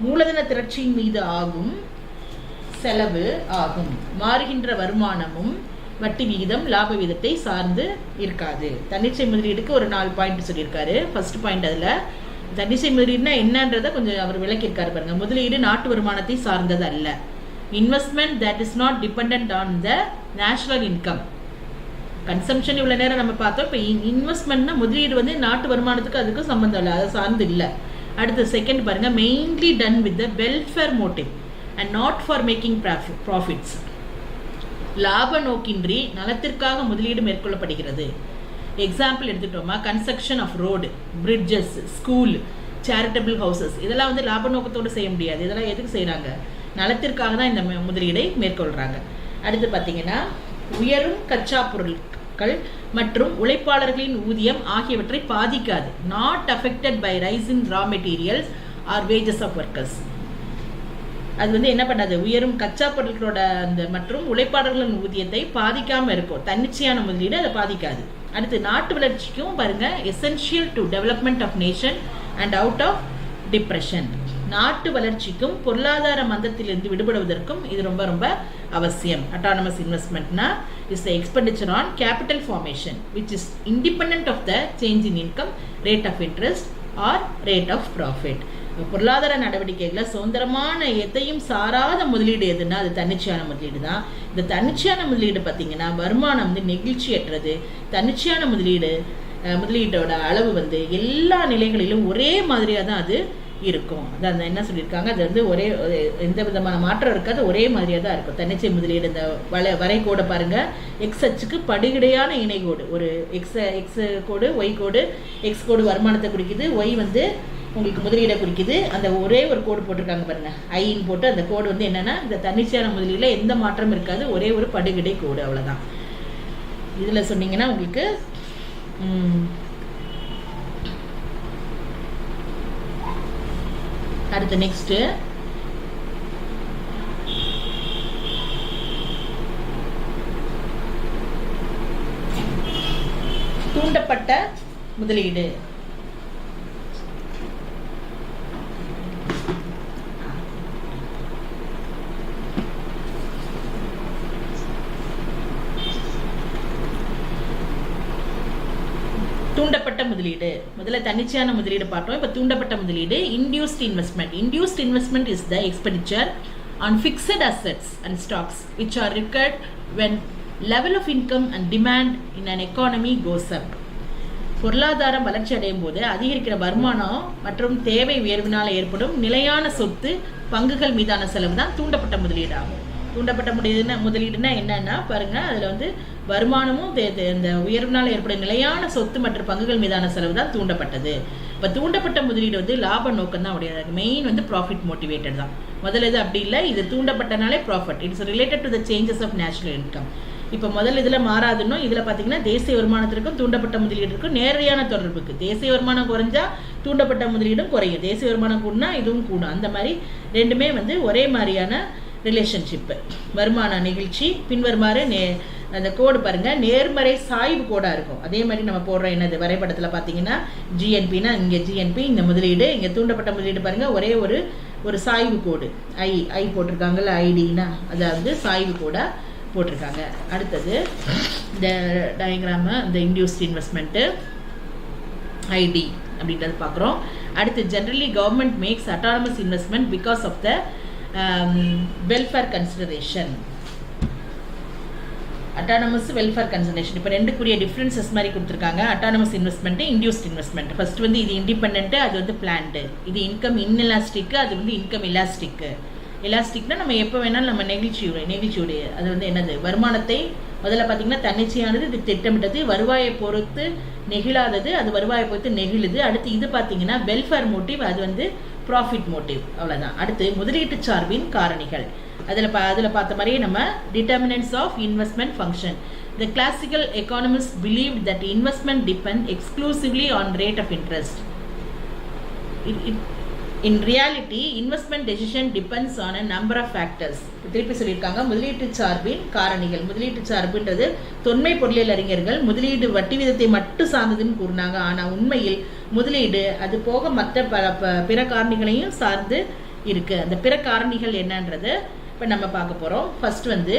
S1: மூலதன திரட்சியின் மீது ஆகும் செலவு ஆகும். மாறுகின்ற வருமானமும் வட்டி விகிதம் லாப விகிதத்தை சார்ந்து இருக்காது. தன்னிச்சை முதலீடுக்கு ஒரு 4 பாயிண்ட் சொல்லியிருக்காரு. ஃபர்ஸ்ட் பாயிண்ட், அதில் தன்னிச்சை முதலீடுனா என்னன்றதை கொஞ்சம் அவர் விளக்கியிருக்காரு பாருங்க. முதலீடு நாட்டு வருமானத்தை சார்ந்தது அல்ல. Investment that is not depend on the national income. Consumption இவ்வளோ நேரம் நம்ம பார்த்தோம். இப்போ இன்வெஸ்ட்மெண்ட்னா முதலீடு வந்து நாட்டு வருமானத்துக்கு அதுக்கும் சம்மந்தம் இல்லை, அதை சார்ந்து இல்லை. அடுத்து செகண்ட் பாருங்க, mainly done with the welfare motive and not for making profits. லாப நோக்கின்றி நலத்திற்காக முதலீடு மேற்கொள்ளப்படுகிறது. எக்ஸாம்பிள் எடுத்துட்டோமா, construction of road, bridges, school, charitable houses, இதெல்லாம் வந்து லாப நோக்கத்தோடு செய்ய முடியாது. இதெல்லாம் எதுக்கு செய்கிறாங்க, நலத்திற்காக தான் இந்த முதலீடை மேற்கொள்கிறாங்க. அடுத்து பார்த்தீங்கன்னா, உயரும் கச்சா பொருட்கள் மற்றும் உழைப்பாளர்களின் ஊதியம் ஆகியவற்றை பாதிக்காது. Not affected by rise in raw materials or wages of workers. அது வந்து என்ன பண்ணாது, உயரும் கச்சா பொருட்களோட அந்த மற்றும் உழைப்பாளர்களின் ஊதியத்தை பாதிக்காமல் இருக்கும். தன்னிச்சையான முதலீடு அதை பாதிக்காது. அடுத்து நாட்டு வளர்ச்சிக்கும் பாருங்க, essential to development of nation and out of depression. நாட்டு வளர்ச்சிக்கும் பொருளாதார மந்தத்திலிருந்து விடுபடுவதற்கும் இது ரொம்ப ரொம்ப அவசியம். அட்டானமஸ் இன்வெஸ்ட்மெண்ட்னா is the expenditure on capital formation, which is independent of the change in income, rate of interest or rate of profit. பொருளாதார நடவடிக்கைகளை சுதந்திரமான எதையும் சாராத முதலீடு எதுன்னா அது தன்னிச்சையான முதலீடு தான். இந்த தன்னிச்சையான முதலீடு பார்த்தீங்கன்னா வருமானம் வந்து நெகிழ்ச்சியற்றது. தன்னிச்சையான முதலீட்டோட அளவு வந்து எல்லா நிலைகளிலும் ஒரே மாதிரியாக தான் அது இருக்கும். அதான் என்ன சொல்லியிருக்காங்க, அது வந்து ஒரே எந்த விதமான மாற்றம் இருக்காது, ஒரே மாதிரியாக தான் இருக்கும். தன்னிச்சை முதலீடு இந்த வரைகோடை பாருங்க, எக்ஸ் அச்சுக்கு படுகிடையான இணைகோடு, ஒரு எக்ஸ் கோடு, ஒய் கோடு. எக்ஸ் கோடு வருமானத்தை குறிக்குது, ஒய் வந்து உங்களுக்கு முதலீடை குறிக்குது. அந்த ஒரே ஒரு கோடு போட்டிருக்காங்க பாருங்க, ஐன்னு போட்டு. அந்த கோடு வந்து என்னன்னா இந்த தன்னிச்சையான முதலீடுல எந்த மாற்றம் இருக்காது, ஒரே ஒரு படுகிடை கோடு, அவ்வளவுதான். இதுல சொன்னீங்கன்னா உங்களுக்கு அடுத்து நெக்ஸ்ட் தூண்டப்பட்ட முதலீடு. தூண்டப்பட்ட முதலீடு, முதல்ல தன்னிச்சையான முதலீடு பார்த்தோம். இப்போ தூண்டப்பட்ட முதலீடு. Induced investment. Induced investment is the expenditure on fixed assets and stocks which are required when level of income and demand in an economy goes up. பொருளாதாரம் வளர்ச்சி அடையும் போது அதிகரிக்கிற வருமானம் மற்றும் தேவை உயர்வினால் ஏற்படும் நிலையான சொத்து பங்குகள் மீதான செலவு தான் தூண்டப்பட்ட முதலீடு ஆகும். தூண்டப்பட்ட முதலீடுனா என்னன்னா பாருங்க, அதுல வந்து வருமானமும் இந்த உயர்வினால் ஏற்படும் நிலையான சொத்து மற்றும் பங்குகள் மீதான செலவு தான் தூண்டப்பட்டது. இப்போ தூண்டப்பட்ட முதலீடு வந்து லாப நோக்கம் தான் உடையது. மெயின் வந்து ப்ராஃபிட் மோட்டிவேட்டட் தான். முதல்ல இது அப்படி இல்லை, இது தூண்டப்பட்டனாலே profit. It's related to the changes of national income. இப்போ முதல்ல இதில் மாறாதுன்னு, இதில் பார்த்தீங்கன்னா தேசிய வருமானத்திற்கும் தூண்டப்பட்ட முதலீடுக்கும் நேரடியான தொடர்புக்கு. தேசிய வருமானம் குறைஞ்சா தூண்டப்பட்ட முதலீடும் குறையும், தேசிய வருமானம் கூடனா இதுவும் கூடும். அந்த மாதிரி ரெண்டுமே வந்து ஒரே மாதிரியான ரிலேஷன்ஷிப்பு. வருமான நிகழ்ச்சி பின்வருமாறு அந்த கோடு பாருங்க, நேர்மறை சாய்வு கோடாக இருக்கும். அதே மாதிரி நம்ம போடுற என்னது வரைபடத்தில் பார்த்தீங்கன்னா ஜிஎன்பின்னா இங்கே ஜிஎன்பி, இந்த முதலீடு, இங்கே தூண்டப்பட்ட முதலீடு பாருங்க, ஒரே ஒரு சாய்வு கோடு ஐ போட்டிருக்காங்கல்ல, ஐடினா அதாவது சாய்வு கோடாக போட்டிருக்காங்க. அடுத்தது இந்த டயக்ராமு, இந்த இன்டியூஸ்ட் இன்வெஸ்ட்மெண்ட்டு ஐடி அப்படின்றது பார்க்குறோம். அடுத்து generally government makes autonomous investment because of the welfare consideration. Autonomous welfare consideration. இப்போ ரெண்டுக்குரிய டிஃப்ரென்சஸ் மாதிரி கொடுத்துருக்காங்க. Autonomous investment, induced investment. First வந்து இது இண்டிபெண்ட், அது வந்து பிளான்டு. இது இன்கம் இன்எலாஸ்டிக், அது வந்து இன்கம் எலாஸ்டிக். எலாஸ்டிக்னா நம்ம எப்போ வேணாலும் நம்ம நெகிழ்ச்சியுடைய அது வந்து என்னது வருமானத்தை முதல்ல பார்த்தீங்கன்னா தன்னிச்சையானது, இது திட்டமிட்டது, வருவாயை பொறுத்து நெகிழாதது, அது வருவாயை பொறுத்து நெகிழுது. அடுத்து இது பார்த்தீங்கன்னா வெல்ஃபேர் மோட்டிவ், அது வந்து ப்ராஃபிட் மோட்டிவ், அவ்வளோதான். அடுத்து முதலீட்டு சார்பின் காரணிகள். அதில் பார்த்த மாதிரியே நம்ம determinants of investment function. The classical economists believed that investment depend exclusively on rate of interest. In reality, investment decision depends on a number of factors. திருப்பி சொல்லியிருக்காங்க முதலீட்டு சார்பின் காரணிகள். முதலீட்டு சார்புன்றது தொன்மை பொருளியல் அறிஞர்கள் முதலீடு வட்டி விதத்தை மட்டும் சார்ந்ததுன்னு கூறினாங்க. ஆனால் உண்மையில் முதலீடு அது போக மற்ற பிற காரணிகளையும் சார்ந்து இருக்கு. அந்த பிற காரணிகள் என்னன்றது இப்போ நம்ம பார்க்க போகிறோம். ஃபர்ஸ்ட் வந்து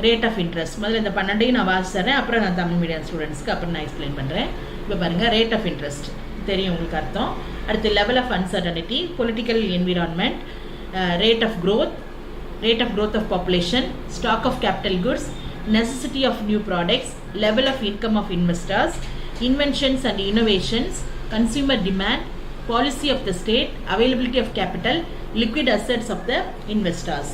S1: ரேட் ஆஃப் இன்ட்ரெஸ்ட். முதல்ல இந்த 12 நான் வாசித்தரேன், அப்புறம் நான் தமிழ் மீடியம் ஸ்டூடெண்ட்ஸ்க்கு அப்புறம் நான் எக்ஸ்பிளைன் பண்ணுறேன். இப்போ பாருங்கள், ரேட் ஆஃப் இன்ட்ரெஸ்ட் தெரியும் உங்களுக்கு அர்த்தம். அடுத்து level of uncertainty, political environment, rate of growth of population, stock of capital goods, necessity of new products, level of income of investors, inventions and innovations, consumer demand, policy of the state, availability of capital, liquid assets of the investors.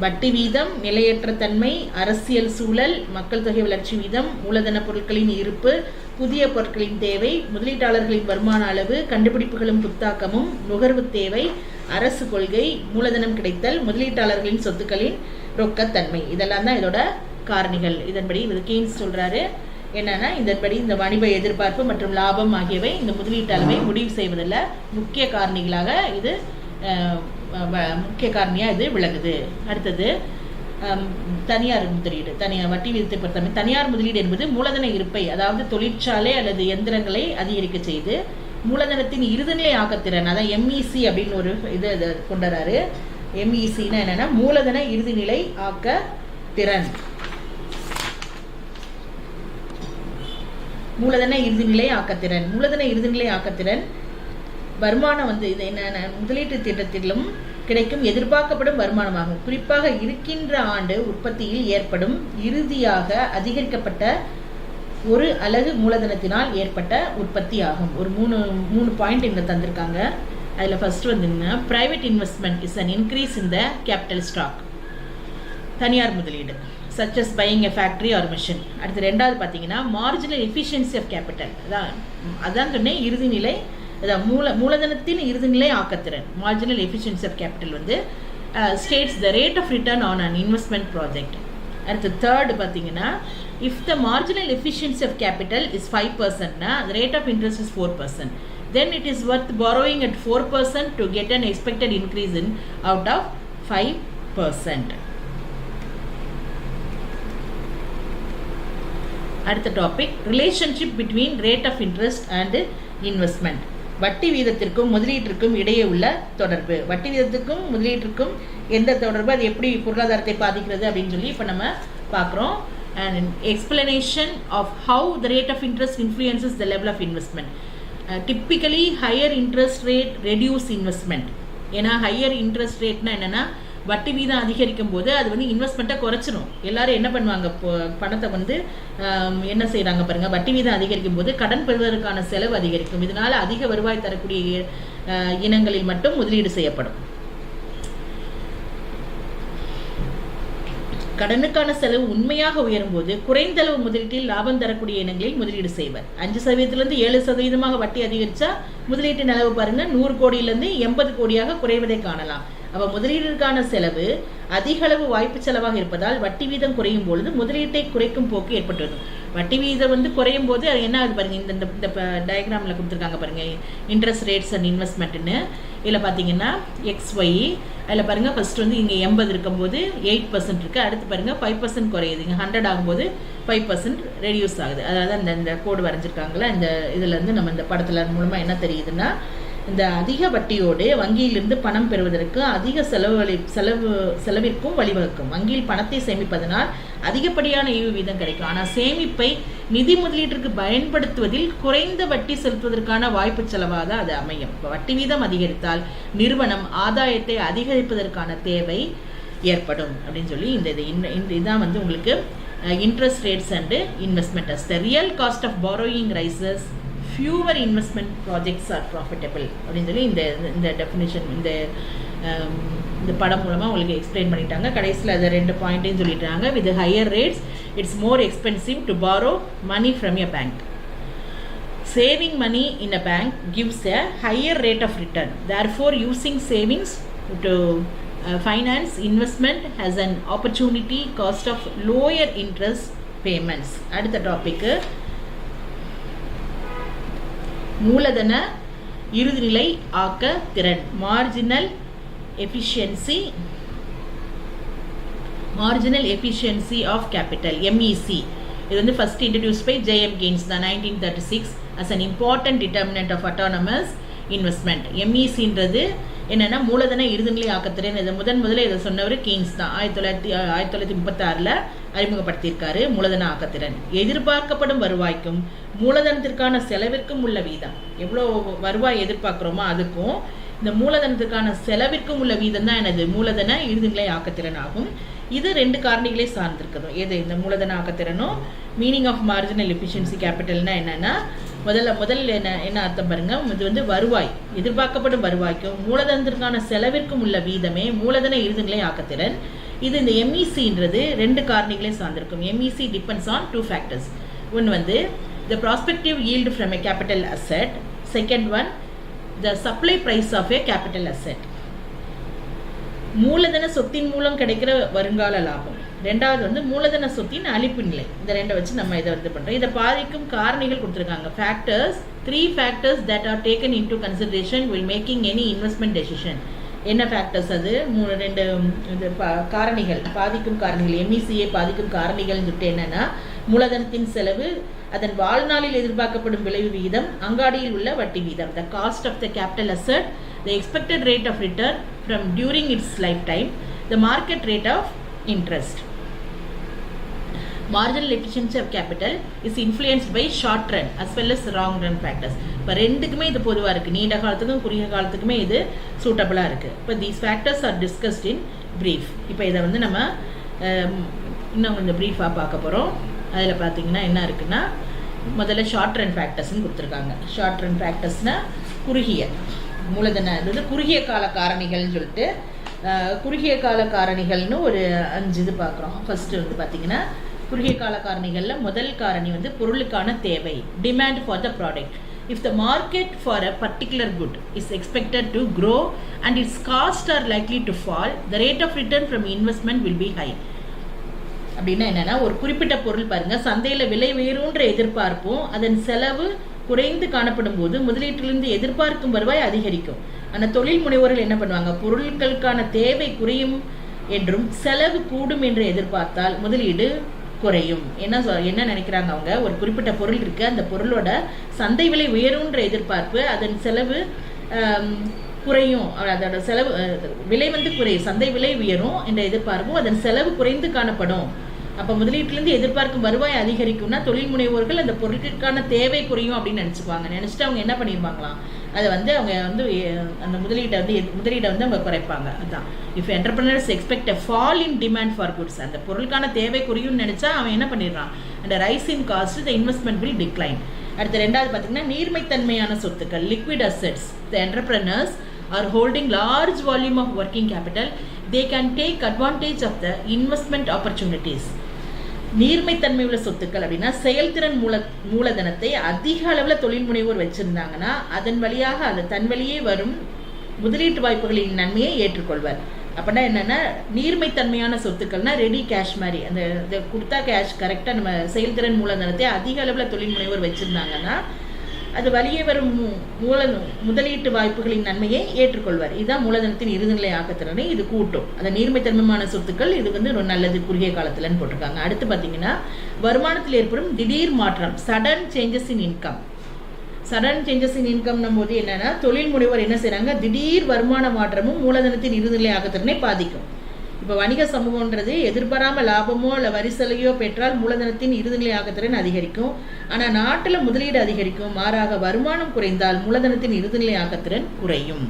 S1: வட்டி வீதம், நிலையற்ற தன்மை, அரசியல் சூழல், மக்கள் தொகை வளர்ச்சி வீதம், மூலதன பொருட்களின் இருப்பு, புதிய பொருட்களின் தேவை, முதலீட்டாளர்களின் வருமான அளவு, கண்டுபிடிப்புகளும் புத்தாக்கமும், நுகர்வு தேவை, அரசு கொள்கை, மூலதனம் கிடைத்தல், முதலீட்டாளர்களின் சொத்துக்களின் ரொக்கத்தன்மை, இதெல்லாம் தான் இதோட காரணிகள். இதன்படி கெய்ன்ஸ் சொல்றாரு என்னன்னா, இதன்படி இந்த வணிக எதிர்பார்ப்பு மற்றும் லாபம் ஆகியவை இந்த முதலீட்டு அளவை முடிவு செய்வதில் முக்கிய காரணிகளாக இது முக்கிய காரணியாக இது விளங்குது. அடுத்தது தனியார் முதலீடு. வட்டி விதத்தை பொறுத்தவரை தனியார் முதலீடு என்பது மூலதன இருப்பை, அதாவது தொழிற்சாலை அல்லது எந்திரங்களை அதிகரிக்க செய்து மூலதனத்தின் இறுதிநிலை ஆக்கத்திறன், அதான் எம்இசி அப்படின்னு ஒரு இது கொண்டுறாரு. எம்இசின்னா என்னன்னா மூலதன இறுதிநிலை ஆக்க திறன். மூலதன இறுதிநிலை ஆக்கத்திறன். மூலதன இறுதிநிலை ஆக்கத்திறன் வருமானம் வந்து இது என்ன முதலீட்டு திட்டத்திலும் கிடைக்கும் எதிர்பார்க்கப்படும் வருமானமாகும். குறிப்பாக இருக்கின்ற ஆண்டு உற்பத்தியில் ஏற்படும் இறுதியாக அதிகரிக்கப்பட்ட ஒரு அலகு மூலதனத்தினால் ஏற்பட்ட உற்பத்தி ஆகும். ஒரு மூணு பாயிண்ட் இங்கே தந்திருக்காங்க. அதில் ஃபர்ஸ்ட் வந்துங்கன்னா private investment is an increase in the capital stock, தனியார் முதலீடு such as buying a factory or machine. அடுத்து ரெண்டாவது பார்த்தீங்கன்னா மார்ஜினல் எஃபிஷியன்சி ஆஃப் கேபிட்டல். அதான் சொன்னேன் இறுதிநிலை, அதான் மூலதனத்தின் இறுதிநிலை ஆக்கத்திறன். மார்ஜினல் எஃபிஷியன்சி ஆஃப் கேபிட்டல் வந்து states the rate of return on an investment project. அடுத்து தேர்டு பார்த்தீங்கன்னா if the marginal efficiency of capital is 5%, the rate of interest is 4%, then it is worth borrowing at 4% to get an expected increase in out of 5%. அடுத்த topic relationship between rate of interest and investment. வட்டி வீதத்திற்கும் முதலீட்டிற்கும் இடையே உள்ள தொடர்பு. வட்டி வீதத்துக்கும் முதலீட்டிற்கும் எந்த தொடர்பு, அது எப்படி பொருளாதாரத்தை பாதிக்கிறது அப்படின்னு சொல்லி இப்போ நம்ம பார்க்குறோம். And an explanation of how the rate of interest influences the level of investment. Typically higher interest rate reduce investment. ஏன்னா ஹையர் இன்ட்ரெஸ்ட் ரேட்னா என்னென்னா வட்டி வீதம் அதிகரிக்கும் போது அது வந்து இன்வெஸ்ட்மெண்ட்டை குறைச்சிடும். எல்லாரும் என்ன பண்ணுவாங்க, பணத்தை வந்து என்ன செய்கிறாங்க பாருங்கள், வட்டி வீதம் அதிகரிக்கும் போது கடன் பெறுவதற்கான செலவு அதிகரிக்கும். இதனால் அதிக வருவாய் தரக்கூடிய இனங்களில் மட்டும் முதலீடு செய்யப்படும். கடனுக்கான செலவு உண்மையாக உயரும் போது குறைந்த அளவு முதலீட்டில் லாபம் தரக்கூடிய இனங்களில் முதலீடு செய்வர். 5% 7% வட்டி அதிகரிச்சா முதலீட்டின் அளவு பாருங்க 100 கோடியிலிருந்து 80 கோடியாக குறைவதை காணலாம். அப்ப முதலீட்டிற்கான செலவு அதிக அளவு வாய்ப்பு செலவாக இருப்பதால் வட்டி வீதம் குறையும் பொழுது முதலீட்டை குறைக்கும் போக்கு ஏற்பட்டுள்ளது. வட்டி வீதம் வந்து குறையும் போது அது என்ன ஆகுது பாருங்க, இந்த டயக்ராமில் கொடுத்துருக்காங்க பாருங்க, இன்ட்ரெஸ்ட் ரேட்ஸ் அண்ட் இன்வெஸ்ட்மெண்ட்னு. இதில் பார்த்தீங்கன்னா XY அதில் பாருங்கள் ஃபர்ஸ்ட் வந்து இங்கே 80 இருக்கும்போது 8% இருக்குது. அடுத்து பாருங்கள் 5% குறையுது. இங்கே 100 ஆகும்போது 5% ரெடியூஸ் ஆகுது. அதாவது இந்த கோடு வரைஞ்சிருக்காங்களா, இந்த இதில் இருந்து நம்ம இந்த படத்தில் மூலமாக என்ன தெரியுதுன்னா, இந்த அதிக வட்டியோடு வங்கியிலிருந்து பணம் பெறுவதற்கு அதிக செலவிற்கும் வழிவகுக்கும். வங்கியில் பணத்தை சேமிப்பதனால் அதிகப்படியான ஈவு வீதம் கிடைக்கும். ஆனால் சேமிப்பை நிதி முதலீட்டிற்கு பயன்படுத்துவதில் குறைந்த வட்டி செலுத்துவதற்கான வாய்ப்பு செலவாக தான் அது அமையும். இப்போ வட்டி வீதம் அதிகரித்தால் நிறுவனம் ஆதாயத்தை அதிகரிப்பதற்கான தேவை ஏற்படும் அப்படின்னு சொல்லி இதுதான் வந்து உங்களுக்கு interest rates and investment. As the real cost of borrowing rises, fewer investment projects are profitable அப்படின்னு சொல்லி இந்த டெஃபினிஷன் இந்த படம் மூலமாக உங்களுக்கு எக்ஸ்பிளைன் பண்ணிட்டாங்க. கடைசியில் அதை 2 பாயிண்ட்டையும் சொல்லிட்டாங்க. With higher rates it's more expensive to borrow money from a bank. Saving money in a bank gives a higher rate of return. Therefore, using savings to finance investment has an opportunity cost of lower interest payments. அடுத்த டாபிக் மூலதன இறுதிநிலை ஆக்க திறன், marginal efficiency of capital, MEC. இது வந்து first introduce by JM Keynes தான் 1936 as an important determinant of autonomous investment. MECன்றது என்னன்னா மூலதன இறுதிநிலை ஆக்கத்திறன். இதை முதல்ல இதை சொன்னவர் கீன்ஸ் தான் 1936 அறிமுகப்படுத்தியிருக்காரு. மூலதன ஆக்கத்திறன் எதிர்பார்க்கப்படும் வருவாய்க்கும் மூலதனத்திற்கான செலவிற்கும் உள்ள வீதம், எவ்வளோ வருவாய் எதிர்பார்க்குறோமோ அதுக்கும் இந்த மூலதனத்திற்கான செலவிற்கும் உள்ள வீதம் தான் எனது மூலதன இறுதிநிலை ஆக்கத்திறன் ஆகும். இது 2 காரணிகளை சார்ந்திருக்கணும். எது இந்த மூலதன ஆக்கத்திறனும் மீனிங் ஆஃப் மார்ஜினல் எஃபிஷியன்சி கேபிட்டல்னா என்னன்னா, முதல்ல என்ன அர்த்தம் பாருங்க, இது வந்து வருவாய் எதிர்பார்க்கப்படும் வருவாய்க்கும் மூலதனத்திற்கான செலவிற்கும் உள்ள வீதமே மூலதன இறுதிநிலை ஆக்கத்திறன். இது இந்த MECன்றது 2 காரணிகளை சார்ந்திருக்கும். MEC depends on 2 factors. ஒன்று வந்து the prospective yield from a capital asset, second one the supply price of a capital asset. மூலதன சொத்தின் மூலம் கிடைக்கிற வருங்கால லாபம், ரெண்டாவது வந்து மூலதன சொத்தின் அளிப்பு நிலை. இந்த 2 வச்சு நம்ம இதை வந்து பண்றோம். இதை பாதிக்கும் காரணிகள் கொடுத்துருக்காங்க. Factors, 3 factors that are taken into consideration while making any investment decision. என்ன ஃபேக்டர்ஸ் அது? 2 காரணிகள், பாதிக்கும் காரணிகள். MECயை பாதிக்கும் காரணிகள்னு சொல்லிட்டு என்னன்னா, மூலதனத்தின் செலவு, அதன் வாழ்நாளில் எதிர்பார்க்கப்படும் விளைவு விகிதம், அங்காடியில் உள்ள வட்டி வீதம், the cost of the capital asset, the expected rate of return from during its lifetime, the market rate of interest. marginal efficiency of capital is influenced by short run as well as long run factors. இப்போ ரெண்டுக்குமே இது பொதுவாக இருக்குது, நீண்ட காலத்துக்கும் குறுகிய காலத்துக்குமே இது சூட்டபுளாக இருக்குது. இப்போ these factors are discussed in brief. இப்போ இதை வந்து நம்ம இன்னும் கொஞ்சம் ப்ரீஃபாக பார்க்க போகிறோம். அதில் பார்த்தீங்கன்னா என்ன இருக்குன்னா, முதல்ல ஷார்ட் ரன் ஃபேக்டர்ஸ்ன்னு கொடுத்துருக்காங்க. ஷார்ட் ரன் ஃபேக்டர்ஸ்னால் குறுகிய மூலதன, இது வந்து குறுகிய கால காரணிகள்னு சொல்லிட்டு குறுகிய கால காரணிகள்னு ஒரு 5 இது பார்க்குறோம். ஃபர்ஸ்ட் வந்து பார்த்தீங்கன்னா குறுகிய கால காரணிகளில் முதல் காரணி வந்து பொருளுக்கான தேவை, demand for the product. If the market for a particular good is expected to grow and its costs are likely to fall, the rate of return from investment will be high. அப்படின்னா என்னன்னா, ஒரு குறிப்பிட்ட பொருள் பாருங்க, சந்தையில் விலை உயரும்ன்ற எதிர்பார்ப்பும் அதன் செலவு குறைந்து காணப்படும் போது முதலீட்டிலிருந்து எதிர்பார்க்கும் வருவாய் அதிகரிக்கும். ஆனால் தொழில் முனைவோர்கள் என்ன பண்ணுவாங்க, பொருட்களுக்கான தேவை குறையும் என்றும் செலவு கூடும் என்று எதிர்பார்த்தால் முதலீடு குறையும். என்ன நினைக்கிறாங்க அவங்க, ஒரு குறிப்பிட்ட பொருள் இருக்கு, அந்த பொருளோட சந்தை விலை உயரும்ன்ற எதிர்பார்ப்பு, அதன் செலவு குறையும், அதோட செலவு விலை வந்து குறையும், சந்தை விலை உயரும் என்ற எதிர்பார்ப்பும் அதன் செலவு குறைந்து காணப்படும். அப்போ முதலீட்டிலிருந்து எதிர்பார்க்கும் வருவாய் அதிகரிக்கும்னா தொழில் முனைவோர்கள் அந்த பொருட்களுக்கான தேவை குறையும் அப்படின்னு நினச்சிட்டு அவங்க என்ன பண்ணியிருப்பாங்களாம், அதை வந்து அவங்க வந்து அந்த முதலீடை வந்து அவங்க குறைப்பாங்க. அதுதான் if entrepreneurs expect a fall in demand for goods, அந்த பொருளுக்கான தேவை குறையும்னு நினச்சா அவன் என்ன பண்ணிடுறான், அந்த rice in cost the investment will decline. அடுத்து ரெண்டாவது பார்த்தீங்கன்னா நீர்மைத்தன்மையான சொத்துக்கள், liquid assets. The entrepreneurs are holding large volume of working capital, they can take advantage of the investment opportunities. நீர்மைத்தன்மை உள்ள சொத்துக்கள் அப்படின்னா செயல்திறன் மூலதனத்தை அதிக அளவில் தொழில் முனைவோர் வச்சிருந்தாங்கன்னா அதன் வழியாக அது தன் வழியே வரும் முதலீட்டு வாய்ப்புகளின் நன்மையை ஏற்றுக்கொள்வார். அப்படின்னா என்னன்னா, நீர்மைத்தன்மையான சொத்துக்கள்னா ரெடி கேஷ் மாதிரி, அந்த கொடுத்தா கேஷ் கரெக்டாக நம்ம செயல்திறன் மூலதனத்தை அதிக அளவில் தொழில் முனைவோர் வச்சிருந்தாங்கன்னா அது வழியே வரும் முதலீட்டு வாய்ப்புகளின் நன்மையை ஏற்றுக்கொள்வார். இதுதான் மூலதனத்தின் இறுதிநிலை ஆக்கத்திறனை இது கூட்டும். அந்த நீர்மைத்தன்மையான சொத்துக்கள் இது வந்து ஒரு நல்லது குறுகிய காலத்துலன்னு போட்டிருக்காங்க. அடுத்து பார்த்தீங்கன்னா வருமானத்தில் ஏற்படும் திடீர் மாற்றம், sudden changes in income. Sudden changes in இன்கம்னும் போது என்னன்னா, தொழில் முனைவோர் என்ன செய்யறாங்க, திடீர் வருமான மாற்றமும் மூலதனத்தின் இறுதிநிலை ஆக்கத்திறனை பாதிக்கும். இப்போ வணிக சமூகன்றது எதிர்பாராம லாபமோ இல்லை வரிசலையோ பெற்றால் மூலதனத்தின் இறுதிநிலை ஆக்கத்திறன் அதிகரிக்கும். ஆனால் நாட்டில் முதலீடு அதிகரிக்கும். மாறாக வருமானம் குறைந்தால் மூலதனத்தின் இறுதிநிலை ஆக்கத்திறன் குறையும்.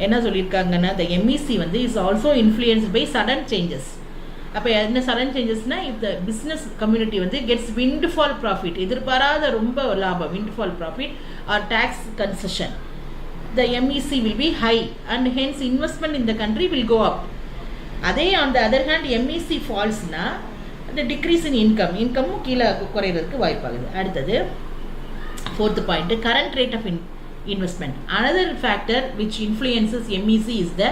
S1: என்ன சொல்லியிருக்காங்கன்னா, த எம்இசி வந்து is also influenced by sudden changes. அப்போ என்ன சடன் சேஞ்சஸ்னா, இந்த பிஸ்னஸ் கம்யூனிட்டி வந்து கெட்ஸ் விண்ட்ஃபால் ப்ராஃபிட், எதிர்பாராத ரொம்ப லாபம், windfall profit or tax concession, the MEC will be high and hence investment in the country will go up. அதே on the other hand MEC ஃபால்ஸ்னா அந்த டிக்ரீஸ் இன் இன்கமும் கீழே குறையிறதுக்கு வாய்ப்பாகுது. அடுத்தது 4th point, current rate of investment. Another factor which influences MEC is the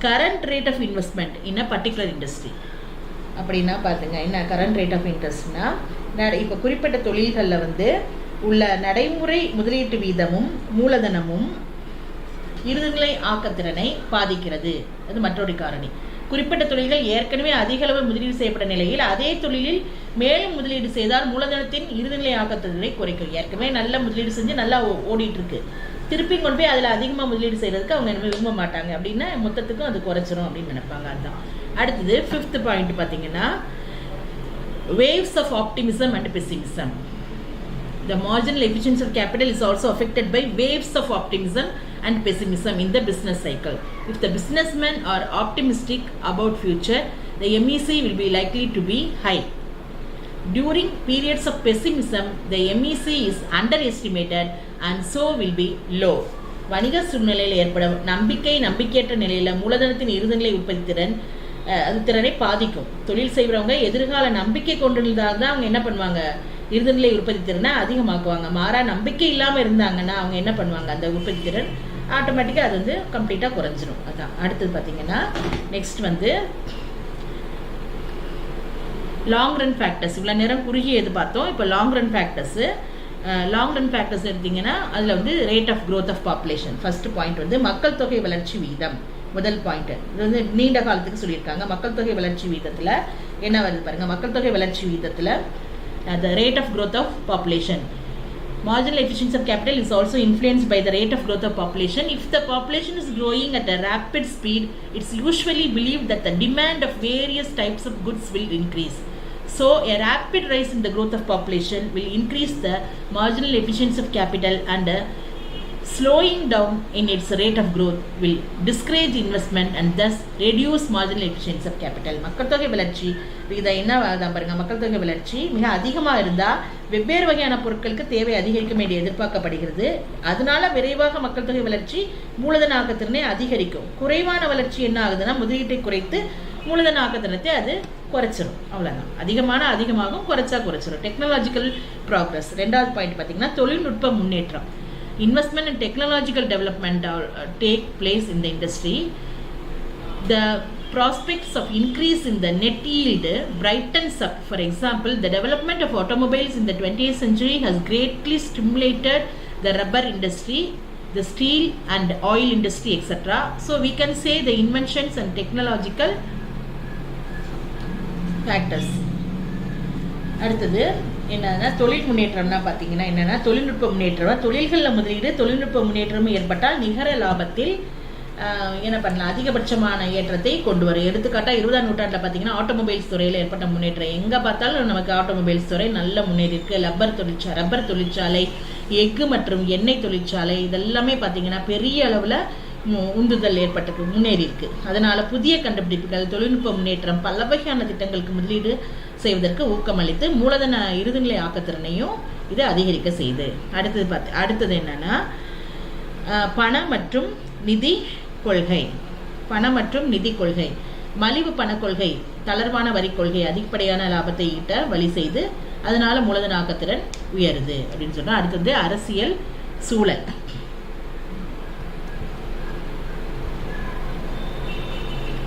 S1: current rate of investment in a particular industry. அப்படின்னா பார்த்துங்க, என்ன கரண்ட் ரேட் ஆஃப் இன்ட்ரெஸ்ட்னா, இப்போ குறிப்பிட்ட தொழில்களில் வந்து உள்ள நடைமுறை முதலீட்டு வீதமும் மூலதனமும் இறுதிநிலை ஆக்கத்திறனை பாதிக்கிறது. அது மற்றொரு காரணி. குறிப்பிட்ட தொழில்கள் ஏற்கனவே அதிக அளவு முதலீடு செய்யப்பட்ட நிலையில் அதே தொழிலில் மேலும் முதலீடு செய்தால் மூலதனத்தின் இறுதிநிலை ஆக்கத்திறனை குறைக்கும். ஏற்கனவே நல்ல முதலீடு செஞ்சு நல்லா ஓடிட்டு இருக்கு, திருப்பி கொண்டு போய் அதில் அதிகமாக முதலீடு செய்யறதுக்கு அவங்க விரும்ப மாட்டாங்க. அப்படின்னா மொத்தத்துக்கும் அது குறைச்சிரும் அப்படின்னு நினைப்பாங்க. அதுதான். அடுத்தது 5th பாயிண்ட் பார்த்தீங்கன்னா, waves of optimism and pessimism. The marginal efficiency of capital is also affected by waves of optimism and pessimism in the business cycle. If the businessmen are optimistic about future, the MEC will be likely to be high. During periods of pessimism, the MEC is underestimated and so will be low. வணிக சூழ்நிலையில் ஏற்படும் நம்பிக்கையற்ற நிலையில் மூலதனத்தின் இறுதிநிலை உற்பத்தி திறனை பாதிக்கும். தொழில் செய்கிறவங்க எதிர்கால நம்பிக்கை கொண்டிருந்தால் தான் அவங்க என்ன பண்ணுவாங்க, இறுதிநிலை உற்பத்தி திறனை அதிகமாக்குவாங்க. மாறா நம்பிக்கை இல்லாமல் இருந்தாங்கன்னா அவங்க என்ன பண்ணுவாங்க, அந்த உற்பத்தி திறன் ஆட்டோமேட்டிக்காக அது வந்து கம்ப்ளீட்டாக குறைஞ்சிரும். அதான். அடுத்தது பார்த்தீங்கன்னா நெக்ஸ்ட் வந்து லாங் ரன் ஃபேக்டர்ஸ். இவ்வளோ நேரம் குறுகிய இது பார்த்தோம். இப்போ லாங் ரன் ஃபேக்டர்ஸ் எடுத்தீங்கன்னா அதில் வந்து rate of growth of population. First point வந்து மக்கள் தொகை வளர்ச்சி வீதம். முதல் பாயிண்ட் இது வந்து நீண்ட காலத்துக்கு சொல்லியிருக்காங்க. மக்கள் தொகை வளர்ச்சி வீதத்தில் என்ன வருது பாருங்க, மக்கள் தொகை வளர்ச்சி வீதத்தில் the rate of growth of population. Marginal efficiency of capital is also influenced by the rate of growth of population. If the population is growing at a rapid speed, it's usually believed that the demand of various types of goods will increase. So a rapid rise in the growth of population will increase the marginal efficiency of capital, and slowing down in its rate of growth will discourage investment and thus reduce marginal efficiency of capital. மக்கள் தொகை வளர்ச்சி விகிதம் என்ன ஆகுதான் பாருங்க. மக்கள் தொகை வளர்ச்சி மிக அதிகமாக இருந்தால் வெவ்வேறு வகையான பொருட்களுக்கு தேவை அதிகரிக்கும் என்று எதிர்பார்க்கப்படுகிறது. அதனால விரைவாக மக்கள் தொகை வளர்ச்சி மூலதன ஆக்கத்திறனை அதிகரிக்கும். குறைவான வளர்ச்சி என்ன ஆகுதுன்னா முதலீட்டை குறைத்து மூலதன ஆக்கத்திறனத்தை அது குறைச்சிரும். அவ்வளோதான். அதிகமாகும், குறைச்சிரும். Technological progress. ரெண்டாவது பாயிண்ட் பார்த்தீங்கன்னா தொழில்நுட்ப முன்னேற்றம். Investment and technological development take place in the industry. The prospects of increase in the net yield brightens up. For example, the development of automobiles in the 20th century has greatly stimulated the rubber industry, the steel and oil industry, etc. So we can say the inventions and technological factors. அடுத்தது என்னன்னா தொழில் முன்னேற்றம்னா பார்த்தீங்கன்னா என்னென்னா தொழில்நுட்ப முன்னேற்றம். தொழில்களில் முதலீடு தொழில்நுட்ப முன்னேற்றமும் ஏற்பட்டால் நிகர லாபத்தில் என்ன பண்ணலாம், அதிகபட்சமான ஏற்றத்தை கொண்டு வரும். எடுத்துக்காட்டாக 20ஆம் நூற்றாண்டில் பார்த்தீங்கன்னா ஆட்டோமொபைல்ஸ் துறையில் ஏற்பட்ட முன்னேற்றம். எங்கே பார்த்தாலும் நமக்கு ஆட்டோமொபைல்ஸ் துறை நல்ல முன்னேறி இருக்கு. ரப்பர் தொழிற்சாலை, எஃகு மற்றும் எண்ணெய் தொழிற்சாலை, இதெல்லாமே பார்த்தீங்கன்னா பெரிய அளவில் உந்துதல் ஏற்பட்டு முன்னேறி இருக்கு. அதனால புதிய கண்டுபிடிப்புகள், தொழில்நுட்ப முன்னேற்றம், பல வகையான திட்டங்களுக்கு முதலீடு செய்வதற்கு ஊக்கமளித்து மூலதன இறுதிநிலை ஆக்கத்திறனையும் இது அதிகரிக்க செய்யுது. அடுத்தது என்னன்னா பண மற்றும் நிதி கொள்கை. மலிவு பண கொள்கை, தளர்வான வரி கொள்கை அதிகப்படியான லாபத்தை ஈட்ட வழி செய்து அதனால மூலதன ஆக்கத்திறன் உயருது அப்படின்னு சொன்னா. அடுத்தது அரசியல் சூழல்.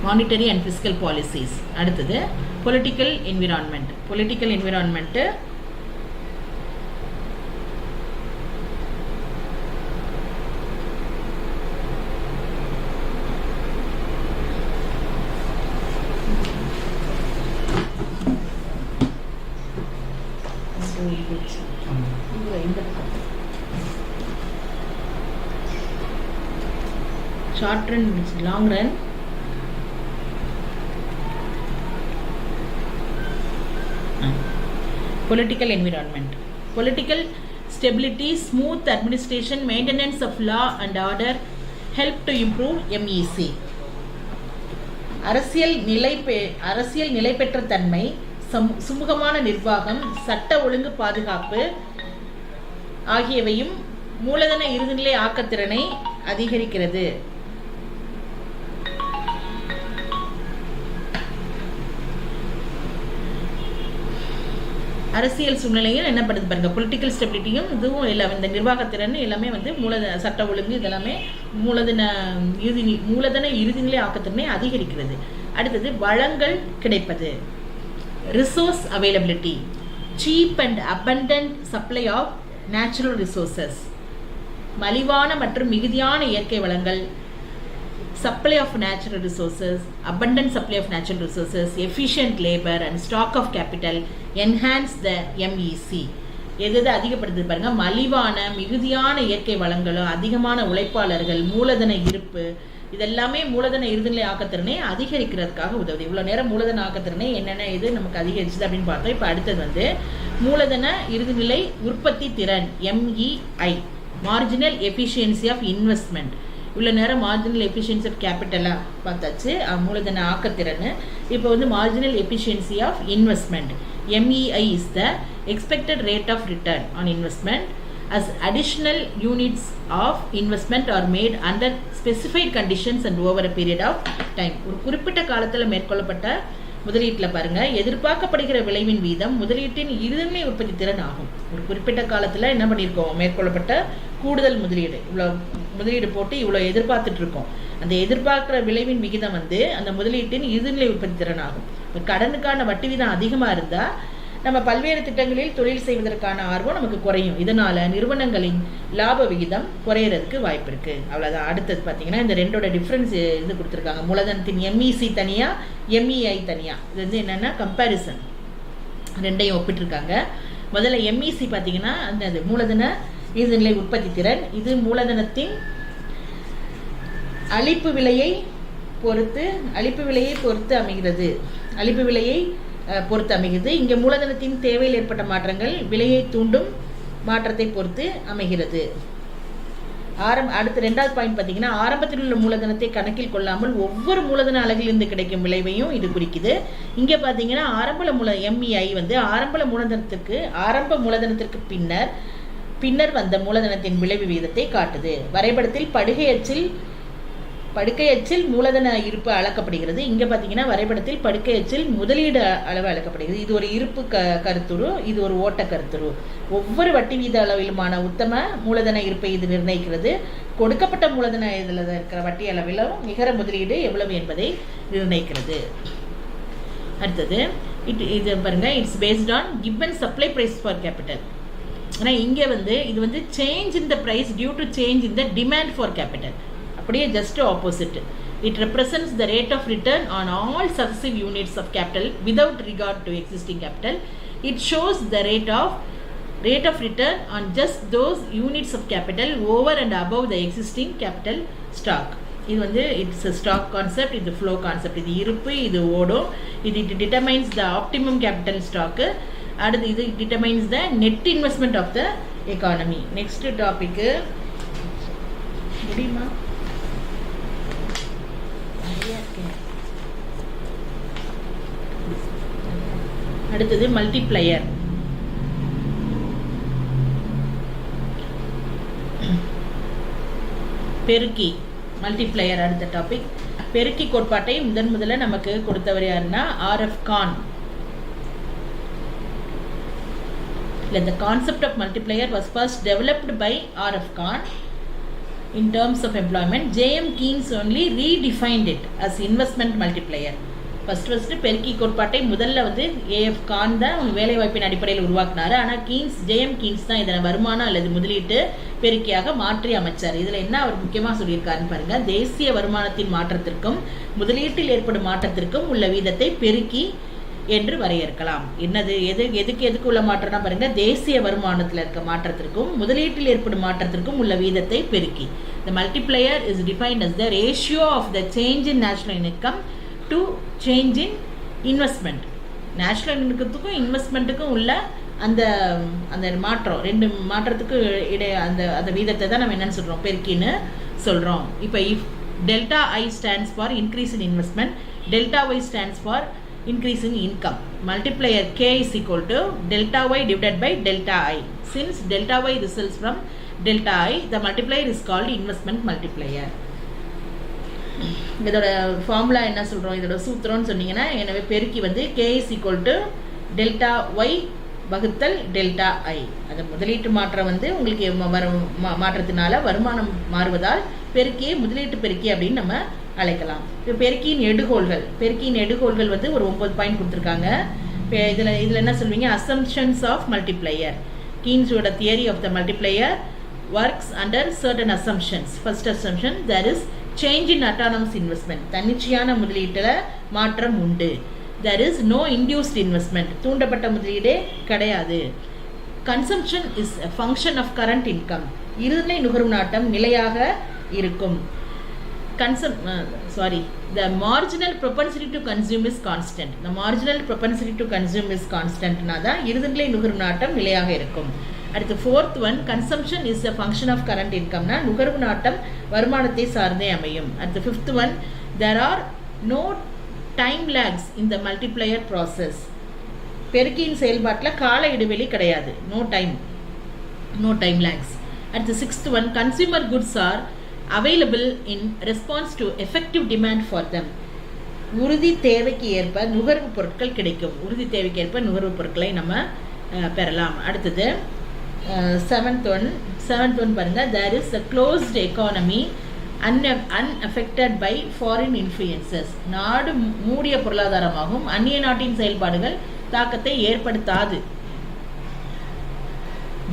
S1: Monetary and fiscal policies. அடுத்தது political environment. Short run, long run. Political environment. Political stability, smooth administration, maintenance of law and order help to improve MEC. அரசியல் நிலை பெற்ற தன்மை, சுமூகமான நிர்வாகம், சட்ட ஒழுங்கு பாதுகாப்பு ஆகியவையும் மூலதன இறுதிநிலை ஆக்கத்திறனை அதிகரிக்கிறது. அரசியல் சூழ்நிலையில் என்ன பண்ணுது பாருங்க. பொலிட்டிக்கல் ஸ்டெபிலிட்டியும் இதுவும் எல்லாம், இந்த நிர்வாகத்திறன் எல்லாமே சட்ட ஒழுங்கு இதெல்லாமே மூலதன இறுதிநிலை ஆக்கத்திறனை அதிகரிக்கிறது. அடுத்தது வளங்கள் கிடைப்பது. Resource availability, cheap and abundant supply of natural resources. மலிவான மற்றும் மிகுதியான இயற்கை வளங்கள். supply of natural resources, abundant supply of natural resources, efficient labor and stock of capital enhance the MEC. எது அதிகப்படுத்துது பாருங்க. மலிவான மிகுதியான இயற்கை வளங்களும் அதிகமான உழைப்பாளர்கள், மூலதன இருப்பு, இதெல்லாமே மூலதன இறுதிநிலை ஆக்கத்திறனை அதிகரிக்கிறதுக்காக உதவுது. இவ்வளோ நேரம் மூலதன ஆக்கத்திறனை என்னென்ன இது நமக்கு அதிகரிச்சுது அப்படின்னு பார்த்தோம். இப்போ அடுத்தது மூலதன இறுதிநிலை உற்பத்தி திறன், MEI, marginal efficiency of investment. இவ்வளோ நேரம் மார்ஜினல் எஃபிஷியன்சி ஆஃப் கேபிட்டலாக பார்த்தாச்சு, மூலதன ஆக்கத்திறன். இப்போ marginal efficiency of investment, MEI is the expected rate of return on investment as additional units of investment are made under specified conditions and over a period of time. ஒரு குறிப்பிட்ட காலத்தில் மேற்கொள்ளப்பட்ட முதலீட்டில் பாருங்க, எதிர்பார்க்கப்படுகிற விளைவின் வீதம் முதலீட்டின் இறுதிநிலை உற்பத்தி திறன் ஆகும். ஒரு குறிப்பிட்ட காலத்தில் என்ன பண்ணியிருக்கோம், மேற்கொள்ளப்பட்ட கூடுதல் முதலீடு, இவ்வளோ முதலீடு போட்டு இவ்வளோ எதிர்பார்த்துட்டு இருக்கோம். அந்த எதிர்பார்க்குற விளைவின் விகிதம் அந்த முதலீட்டின் இறுதிநிலை உற்பத்தி திறன் ஆகும். கடனுக்கான வட்டி வீதம் அதிகமாக இருந்தால் நம்ம பல்வேறு திட்டங்களில் தொழில் செய்வதற்கான ஆர்வம் நமக்கு குறையும். இதனால நிறுவனங்களின் லாப விகிதம் குறையிறதுக்கு வாய்ப்பு இருக்கு. அவ்வளோதான். அடுத்தது பார்த்தீங்கன்னா இந்த ரெண்டோட டிஃப்ரென்ஸ் இது கொடுத்துருக்காங்க. மூலதனத்தின் MEC தனியா, MEI தனியா. இது என்னன்னா கம்பேரிசன், ரெண்டையும் ஒப்பிட்டிருக்காங்க. முதல்ல MEC பார்த்தீங்கன்னா அந்த மூலதன இறுதிநிலை உற்பத்தி திறன். இது மூலதனத்தின் அளிப்பு விலையை பொறுத்து அமைகிறது. அளிப்பு விலையை பொறுத்து அமைகிறது. இங்கே மூலதனத்தின் தேவையில் ஏற்பட்ட மாற்றங்கள் விலையை தூண்டும் மாற்றத்தை பொறுத்து அமைகிறது. அடுத்த 2வது பாயிண்ட் பார்த்தீங்கன்னா, ஆரம்பத்தில் உள்ள மூலதனத்தை கணக்கில் கொள்ளாமல் ஒவ்வொரு மூலதன அலகிலிருந்து கிடைக்கும் விளைவையும் இது குறிக்குது. இங்கே பார்த்தீங்கன்னா MEI வந்து ஆரம்ப மூலதனத்திற்கு பின்னர் வந்த மூலதனத்தின் விளைவு விகிதத்தை காட்டுது. வரைபடத்தில் படுக்கை அச்சில் மூலதன இருப்பு அளக்கப்படுகிறது. இங்கே பார்த்தீங்கன்னா வரைபடத்தில் படுக்கை அச்சில் முதலீடு அளவு அளக்கப்படுகிறது. இது ஒரு இருப்பு கருத்துரு, இது ஒரு ஓட்ட கருத்துரு. ஒவ்வொரு வட்டி வீத அளவிலுமான உத்தம மூலதன இருப்பை இது நிர்ணயிக்கிறது. கொடுக்கப்பட்ட மூலதன இதில் இருக்கிற வட்டி அளவிலும் நிகர முதலீடு எவ்வளவு என்பதை நிர்ணயிக்கிறது. அடுத்தது இது பாருங்க, it's based on given supply price for capital. ஆனால் இங்கே இது வந்து change in the price due to change in the demand for capital. அப்படியே just opposite. It represents the rate of return on all successive units of capital without regard to existing capital. It shows the rate of return on just those units of capital over and above the existing capital stock. இது வந்து இட்ஸ் ஸ்டாக் கான்செப்ட், இது ஃப்ளோ கான்செப்ட். இது இருப்பு, இது ஓடும். இது determines the optimum capital stock. அடுத்து இது determines the net investment of the economy. Next topic முடியுமா? அடுத்தது மல்டிப்ளையர். பெருக்கி, மல்டிப்ளையர் அடுத்த டாபிக். பெருக்கி கோட்பாட்டை முதல்ல நமக்கு கொடுத்தவர் யாருன்னா RF Kahn. The concept of multiplier was first developed by RF Khan in terms of employment. J.M. Keynes only redefined it as investment multiplier. First பெருக்கி கோட்பாட்டை முதல்ல AF கான் தான் வேலை வாய்ப்பின் அடிப்படையில் உருவாக்குனாரு. ஆனால் JM கீன்ஸ் தான் இதனை வருமானம் அல்லது முதலீட்டு பெருக்கியாக மாற்றி அமைச்சார். இதில் என்ன அவர் முக்கியமாக சொல்லியிருக்காருன்னு பாருங்க. தேசிய வருமானத்தின் மாற்றத்திற்கும் முதலீட்டில் ஏற்படும் மாற்றத்திற்கும் உள்ள வீதத்தை பெருக்கி என்று வரையறுக்கலாம். என்னது எதுக்கு உள்ள மாற்றம்னா பாருங்க, தேசிய வருமானத்தில் இருக்க மாற்றத்திற்கும் முதலீட்டில் ஏற்படும் மாற்றத்திற்கும் உள்ள வீதத்தை பெருக்கி. The multiplier is defined as the ratio of the change in national income to change in investment. National இன்கத்துக்கும் இன்வெஸ்ட்மெண்ட்டுக்கும் உள்ள அந்த அந்த மாற்றம், ரெண்டு மாற்றத்துக்கு இடையே அந்த வீதத்தை தான் நம்ம என்னன்னு சொல்கிறோம், பெருக்கின்னு சொல்கிறோம். இப்போ if delta I stands for increase in investment, delta Y stands for increase in income. Multiplier K is equal to delta Y divided by delta I. Since delta Y results from delta I, the multiplier is called investment multiplier. இதோட ஃபார்முலா என்ன சொல்கிறோம், இதோட சூத்திரம்னு சொன்னீங்கன்னா, எனவே பெருக்கி K is equal to delta Y வகுத்தல் delta I. அது முதலீட்டு மாற்றம் உங்களுக்கு மாற்றத்தினால வருமானம் மாறுவதால் பெருக்கியை முதலீட்டு பெருக்கி அப்படின்னு நம்ம அழைக்கலாம். இப்போ பெருக்கியின் எடுகோள்கள் ஒரு 9 பாயிண்ட் கொடுத்துருக்காங்க. இதில் என்ன சொல்வீங்க, அசம்ஷன்ஸ் ஆஃப் மல்டிப்ளையர். கீன்ஸோட theory of the multiplier works under certain assumptions. First assumption, there is change in autonomous investment. தன்னிச்சையான முதலீட்டில் மாற்றம் உண்டு. There is no induced investment. தூண்டப்பட்ட முதலீடே கிடையாது. Consumption is a function of current income. இறுதிநிலை நுகர்வு நாட்டம் நிலையாக இருக்கும். The marginal propensity to consume is constant. The marginal propensity to consume is constant. தான் இறுதிநிலை நுகர்வு நாட்டம் நிலையாக இருக்கும். அடுத்து fourth one, consumption is a function of current income. நுகர்வு நாட்டம் வருமானத்தை சார்ந்தே அமையும். அடுத்து fifth one, there are no time lags in the multiplier process. பெருக்கியின் செயல்பாட்டில் கால இடைவெளி கிடையாது. no time lags. அடுத்து sixth one, consumer goods are available in response to effective demand for them. உறுதி தேவைக்கு ஏற்ப நுகர்வு பொருட்கள் கிடைக்கும். உறுதி தேவைக்கு ஏற்ப நுகர்வு பொருட்களை நம்ம பெறலாம். அடுத்தது seventh one பாருங்க, there is a closed economy unaffected by foreign influences. நாடு மூடிய பொருளாதாரமாகும், அந்நிய நாட்டின் செயல்பாடுகள் தாக்கத்தை ஏற்படுத்தாது.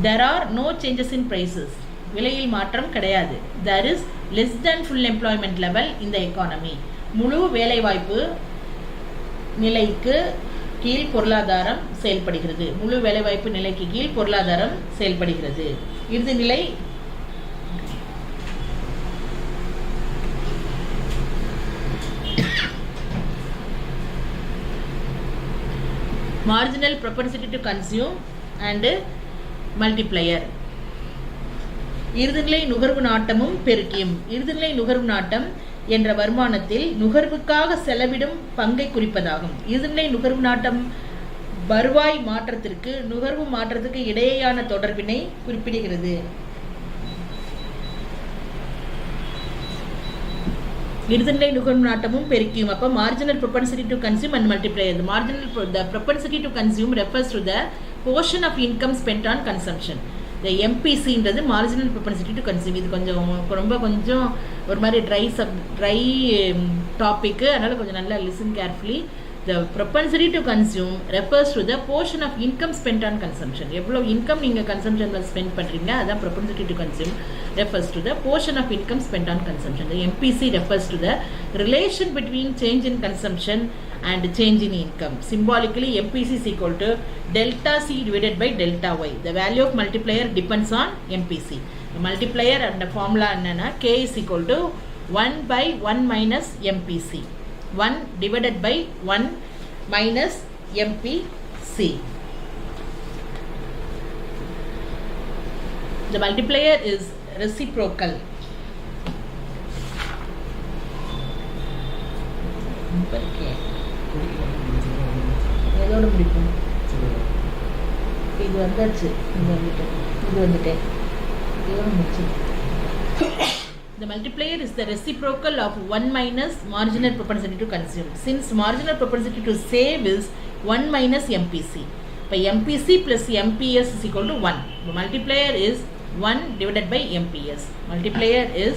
S1: There are no changes in prices. விலையில் மாற்றம் கிடையாது. There is less than full employment level in the economy. முழு வேலைவாய்ப்பு நிலைக்கு கீழ் பொருளாதாரம் செயல்படுகிறது. முழு வேலைவாய்ப்பு நிலைக்கு கீழ் பொருளாதாரம் செயல்படுகிறது. இறுதி நிலை marginal propensity to consume and multiplier. இறுதிநிலை நுகர்வு நாட்டமும் பெருக்கியும். இறுதிநிலை நுகர்வு நாட்டம் என்ற வருமானத்தில் நுகர்வுக்காக செலவிடும் பங்கை குறிப்பதாகும். இறுதிநிலை நுகர்வு நாட்டம் வருவாய் மாற்றத்திற்கு நுகர்வு மாற்றத்துக்கு இடையேயான தொடர்பினை குறிப்பிடுகிறது. இறுதிநிலை நுகர்வு நாட்டமும் பெருக்கியும். அப்போ marginal propensity to consume and multiplier. The propensity to consume refers to the portion of income spent on consumption. The MPCன்றது marginal propensity to consume. இது கொஞ்சம் ஒரு மாதிரி ட்ரை டாபிக், அதனால கொஞ்சம் நல்லா listen carefully. The propensity to consume refers to the portion of income spent on consumption. எவ்வளோ இன்கம் நீங்கள் கன்சம்ஷனில் ஸ்பெண்ட் பண்ணுறீங்க, அதான் propensity to consume refers to the portion of income spent on consumption. The MPC refers to the relation between change in consumption and change in income. Symbolically, MPC is equal to delta C divided by delta Y. The value of multiplier depends on MPC. The multiplier and the formula என்னன்னா K is equal to 1 by 1 minus MPC. 1 divided by 1 minus MPC. The multiplier is reciprocal. எதோட முடிப்போம்? இது வந்தாச்சு, இது வந்துட்டேன். இதோட முடிச்சு. The multiplier is the reciprocal of 1 minus marginal propensity to consume. Since marginal propensity to save is 1 minus MPC. By MPC plus MPS is equal to 1. The multiplier is 1 divided by MPS. Multiplier is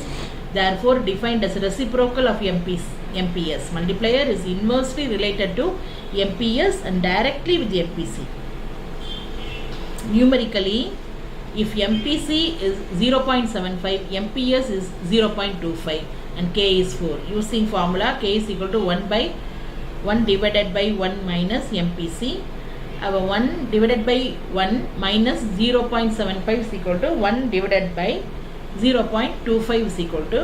S1: therefore defined as reciprocal of MPS. Multiplier is inversely related to MPS and directly with MPC. Numerically, if MPC is 0.75, MPS is 0.25 and K is 4. Using formula, K is equal to 1 divided by 1 minus MPC. Our 1 divided by 1 minus 0.75 is equal to 1 divided by 0.25 is equal to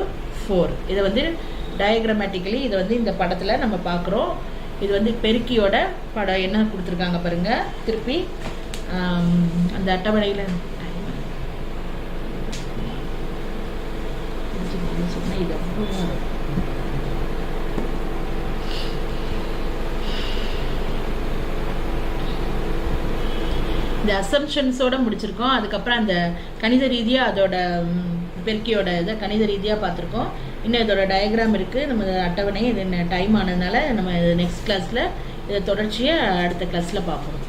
S1: 4. இதை வந்து டயக்ராமேட்டிக்கலி இதை வந்து இந்த படத்தில் நம்ம பார்க்குறோம். இது வந்து பெருக்கியோட படம் என்ன கொடுத்துருக்காங்க பாருங்கள். திருப்பி அந்த அட்டவணையில் இந்த அசம்ஷன்ஸோட முடிச்சிருக்கோம். அதுக்கப்புறம் அந்த கணித ரீதியாக அதோட பெருக்கியோட இதை கணித ரீதியாக பார்த்துருக்கோம். இன்னும் இதோட டயக்ராம் இருக்குது. நம்ம அட்டவணை இது என்ன டைம் ஆனதுனால நம்ம நெக்ஸ்ட் கிளாஸில் இதை தொடர்ச்சியை அடுத்த கிளாஸில் பார்ப்போம்.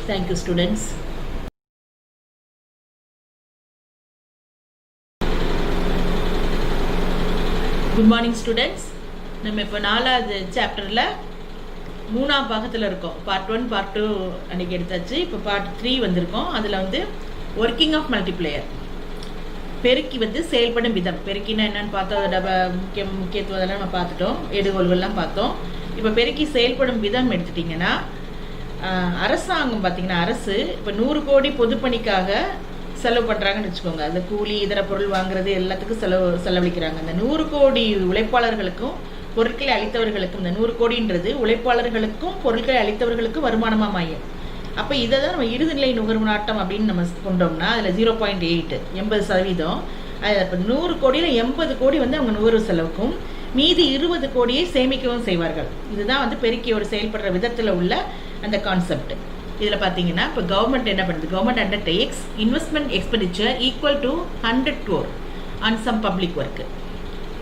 S1: Thank you students. Good morning students. நம்ம இப்போ 4வது சாப்டரில் 3ஆம் பாகத்தில் இருக்கோம். பார்ட் 1 பார்ட் 2 அன்றைக்கி எடுத்தாச்சு. இப்போ பார்ட் 3 வந்திருக்கோம். அதில் வந்து ஒர்க்கிங் ஆஃப் மல்டிப்ளையர், பெருக்கி வந்து செயல்படும் விதம். பெருக்கினா என்னென்னு பார்த்தோம், அதோட முக்கியத்துவம் அதெல்லாம் நம்ம பார்த்துட்டோம், எடுகோள்கள்லாம் பார்த்தோம். இப்போ பெருக்கி செயல்படும் விதம் எடுத்துட்டிங்கன்னா, அரசாங்கம் பார்த்திங்கன்னா அரசு இப்போ 100 கோடி பொதுப்பணிக்காக செலவு பண்ணுறாங்கன்னு வச்சுக்கோங்க. அந்த கூலி இதர பொருள் வாங்குறது எல்லாத்துக்கும் செலவழிக்கிறாங்க. அந்த 100 கோடி உழைப்பாளர்களுக்கும் பொருட்களை அளித்தவர்களுக்கும், இந்த 100 கோடின்றது உழைப்பாளர்களுக்கும் பொருட்களை அளித்தவர்களுக்கும் வருமானமாக மாயும். அப்போ இதை தான் நம்ம இறுதிநிலை நுகர்வு நாட்டம் அப்படின்னு நம்ம கொண்டோம்னா அதில் 0.8 80%. அது இப்போ 100 கோடியில் 80 கோடி வந்து அவங்க நுகர்வு செலவுக்கும் மீதி 20 கோடியை சேமிக்கவும் செய்வார்கள். இதுதான் வந்து பெருக்கியோடு செயல்படுற விதத்தில் உள்ள அந்த கான்செப்ட். இதில் பார்த்தீங்கன்னா இப்போ கவர்மெண்ட் என்ன பண்ணுது, government undertakes investment expenditure equal to 100 crore ஆன் சம் பப்ளிக் ஒர்க்கு.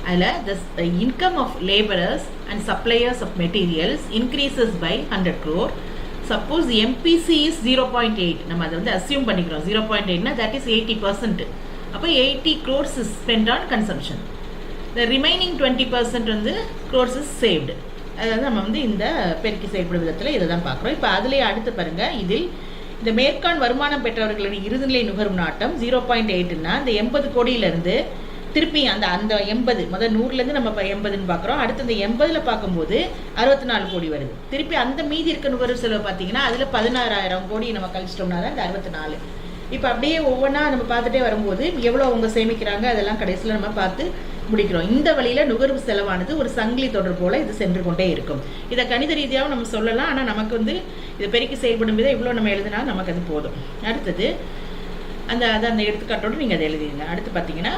S1: அதில் the income of laborers and suppliers of materials increases by 100 crore. Suppose MPC is 0.8, நம்ம அதை வந்து அசியூம் பண்ணிக்கிறோம். 0.8னா that is 80%. அப்போ 80 crores is spent on consumption. The remaining 20% வந்து crores is saved. அதாவது நம்ம வந்து இந்த பெருக்கி செயல்படும் விதத்தில் இதை தான் பார்க்குறோம். இப்போ அதுலேயே அடுத்து பாருங்கள், இதில் இந்த மேற்கான் வருமானம் பெற்றவர்களின் இறுதிநிலை நுகர்வு நாட்டம் 0.8னா இந்த 80 கோடியிலேருந்து திருப்பி அந்த 80 முதல் 100லேருந்து நம்ம இப்போ 80ன்னு பார்க்குறோம். அடுத்து இந்த 80ல் பார்க்கும்போது 64 கோடி வருது. திருப்பி அந்த மீதி இருக்க நுகர்வு செலவு பார்த்தீங்கன்னா அதில் 16,000 கோடி நம்ம கழிச்சிட்டோம்னா தான் இந்த 64. இப்போ அப்படியே ஒவ்வொன்றா நம்ம பார்த்துட்டே வரும்போது எவ்வளோ அவங்க சேமிக்கிறாங்க அதெல்லாம் கடைசியில் நம்ம பார்த்து முடிக்கிறோம். இந்த வழியில நுகர்வு செலவானது ஒரு சங்கிலி தொடர் போல இது சென்று கொண்டே இருக்கும். இதை கணித ரீதியாகவும் நம்ம சொல்லலாம். ஆனால் நமக்கு வந்து இதை பெருக்கி செயல்படும் விதம் இவ்வளோ நம்ம எழுதினா நமக்கு அது போதும். அடுத்தது அந்த எடுத்துக்காட்டோடு நீங்கள் அதை எழுதிடுங்க. அடுத்து பார்த்தீங்கன்னா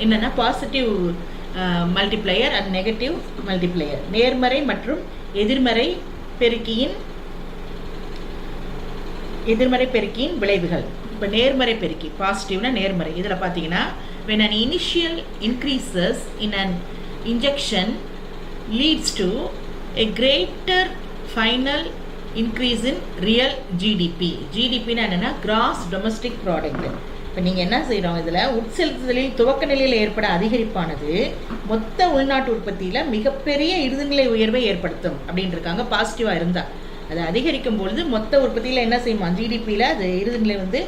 S1: என்னென்னா positive multiplier and negative multiplier, நேர்மறை மற்றும் எதிர்மறை பெருக்கியின் விளைவுகள். இப்போ நேர்மறை பெருக்கி, பாசிட்டிவ்னா நேர்மறை. இதில் பார்த்தீங்கன்னா when an initial increases in an injection leads to a greater final increase in real GDP. GDPனா என்னன்னா gross domestic product. இப்போ நீங்கள் என்ன செய்கிறோம், இதில் உட்செலுத்துதலில் துவக்க நிலையில் ஏற்பட அதிகரிப்பானது மொத்த உள்நாட்டு உற்பத்தியில் மிகப்பெரிய இறுதிநிலை உயர்வை ஏற்படுத்தும் அப்படின்னு இருக்காங்க. பாசிட்டிவாக இருந்தால் அது அதிகரிக்கும் பொழுது மொத்த உற்பத்தியில் என்ன செய்யுமா, ஜிடிபியில் அது இறுதிநிலை வந்து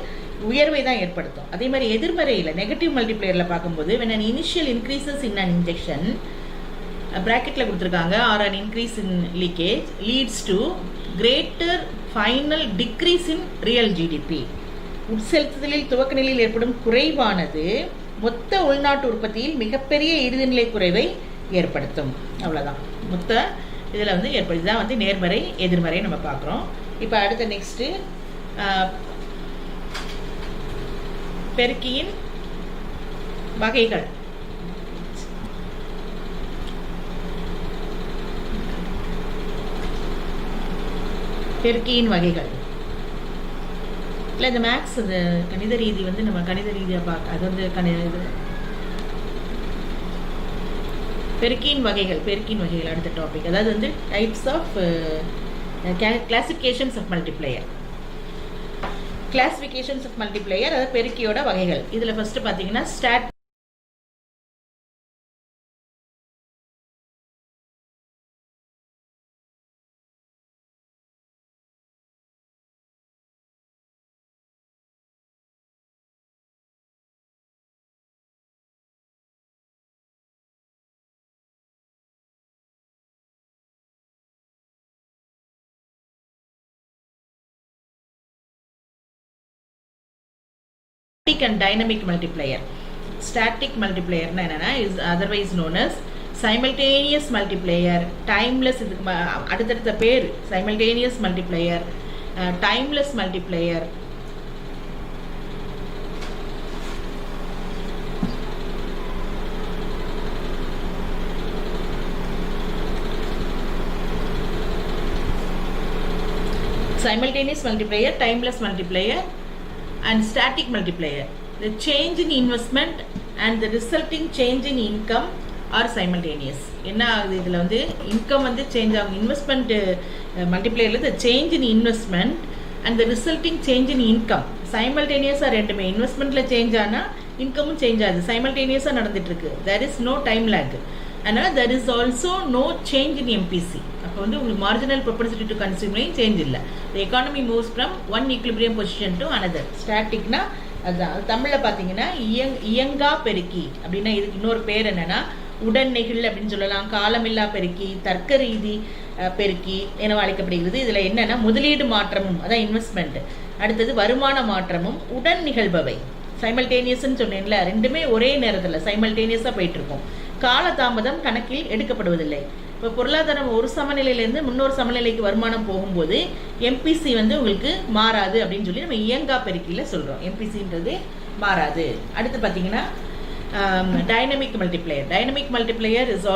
S1: உயர்வை தான் ஏற்படுத்தும். அதே மாதிரி எதிர்மறையில் நெகட்டிவ் மல்டிப்ளையரில் பார்க்கும்போது when an initial increases in an injection ப்ராக்கெட்டில் கொடுத்துருக்காங்க or an increase in leakage leads to greater final decrease in real GDP. உட்செலுத்துதலில் துவக்க நிலையில் ஏற்படும் குறைவானது மொத்த உள்நாட்டு உற்பத்தியில் மிகப்பெரிய இறுதிநிலை குறைவை ஏற்படுத்தும். அவ்வளோதான் மொத்த இதில் வந்து ஏற்படுது. தான் வந்து நேர்மறை எதிர்மறை நம்ம பார்க்குறோம். இப்போ அடுத்த நெக்ஸ்ட்டு பெருக்கியின் வகைகள். பெருக்கியின் வகைகள் இல்லை, இந்த மேக்ஸ் இந்த கணித ரீதி வந்து நம்ம கணித ரீதியாக பார்க்க, அது வந்து பெருக்கியின் வகைகள் அடுத்த டாபிக். அதாவது வந்து types of classifications of multiplier. Classifications of multiplier, அதாவது பெருக்கியோட வகைகள். இதில் ஃபர்ஸ்ட் பார்த்தீங்கன்னா static and dynamic multiplier. Static multiplier is otherwise known as simultaneous multiplier, timeless, அடுத்தடுத்த பேர் simultaneous multiplier, timeless multiplier. Simultaneous multiplier, timeless multiplier and static multiplier. The change in investment and the resulting change in income are simultaneous. என்ன ஆகுது, இதில் வந்து இன்கம் வந்து சேஞ்ச் ஆகும். இன்வெஸ்ட்மெண்ட் மல்டிப்ளையரில் the change in investment and the resulting change in income சைமல்டேனியஸாக ரெண்டுமே. இன்வெஸ்ட்மெண்ட்டில் சேஞ்ச் ஆனால் இன்கமும் சேஞ்ச் ஆகுது, சைமல்டேனியஸாக நடந்துட்டுருக்கு. there is no time lag. ஆனால் there is also no change in MPC. அப்போ வந்து உங்களுக்கு மார்ஜினல் ப்ரொபன்சிட்டி டு கன்சியூமரையும் சேஞ்ச் இல்லை. the economy moves from one equilibrium position to another. ஸ்டாட்டிக்னா அதுதான். தமிழில் பார்த்தீங்கன்னா இயங்கா பெருக்கி அப்படின்னா இதுக்கு இன்னொரு பேர் என்னன்னா உடன் நெகிழ் அப்படின்னு சொல்லலாம். காலமில்லா பெருக்கி, தர்க்க ரீதி பெருக்கி என அழைக்கப்படுகிறது. இதில் என்னன்னா முதலீடு மாற்றமும், அதான் இன்வெஸ்ட்மெண்ட், அடுத்தது வருமான மாற்றமும் உடன் நிகழ்பவை. சைமல்டேனியஸ்ன்னு சொன்னேன்ல, ரெண்டுமே ஒரே நேரத்தில் சைமல்டேனியஸாக போயிட்டு இருக்கும். காலதாமதம் கணக்கில் எடுக்கப்படுவதில்லை. இப்போ பொருளாதாரம் ஒரு சமநிலையிலேருந்து முன்னொரு சமநிலைக்கு வருமானம் போகும்போது எம்பிசி வந்து உங்களுக்கு மாறாது அப்படின்னு சொல்லி நம்ம இயங்கா பெருக்கியில் சொல்கிறோம். எம்பிசின்றது மாறாது. அடுத்து பார்த்தீங்கன்னா dynamic multiplier. Dynamic multiplier is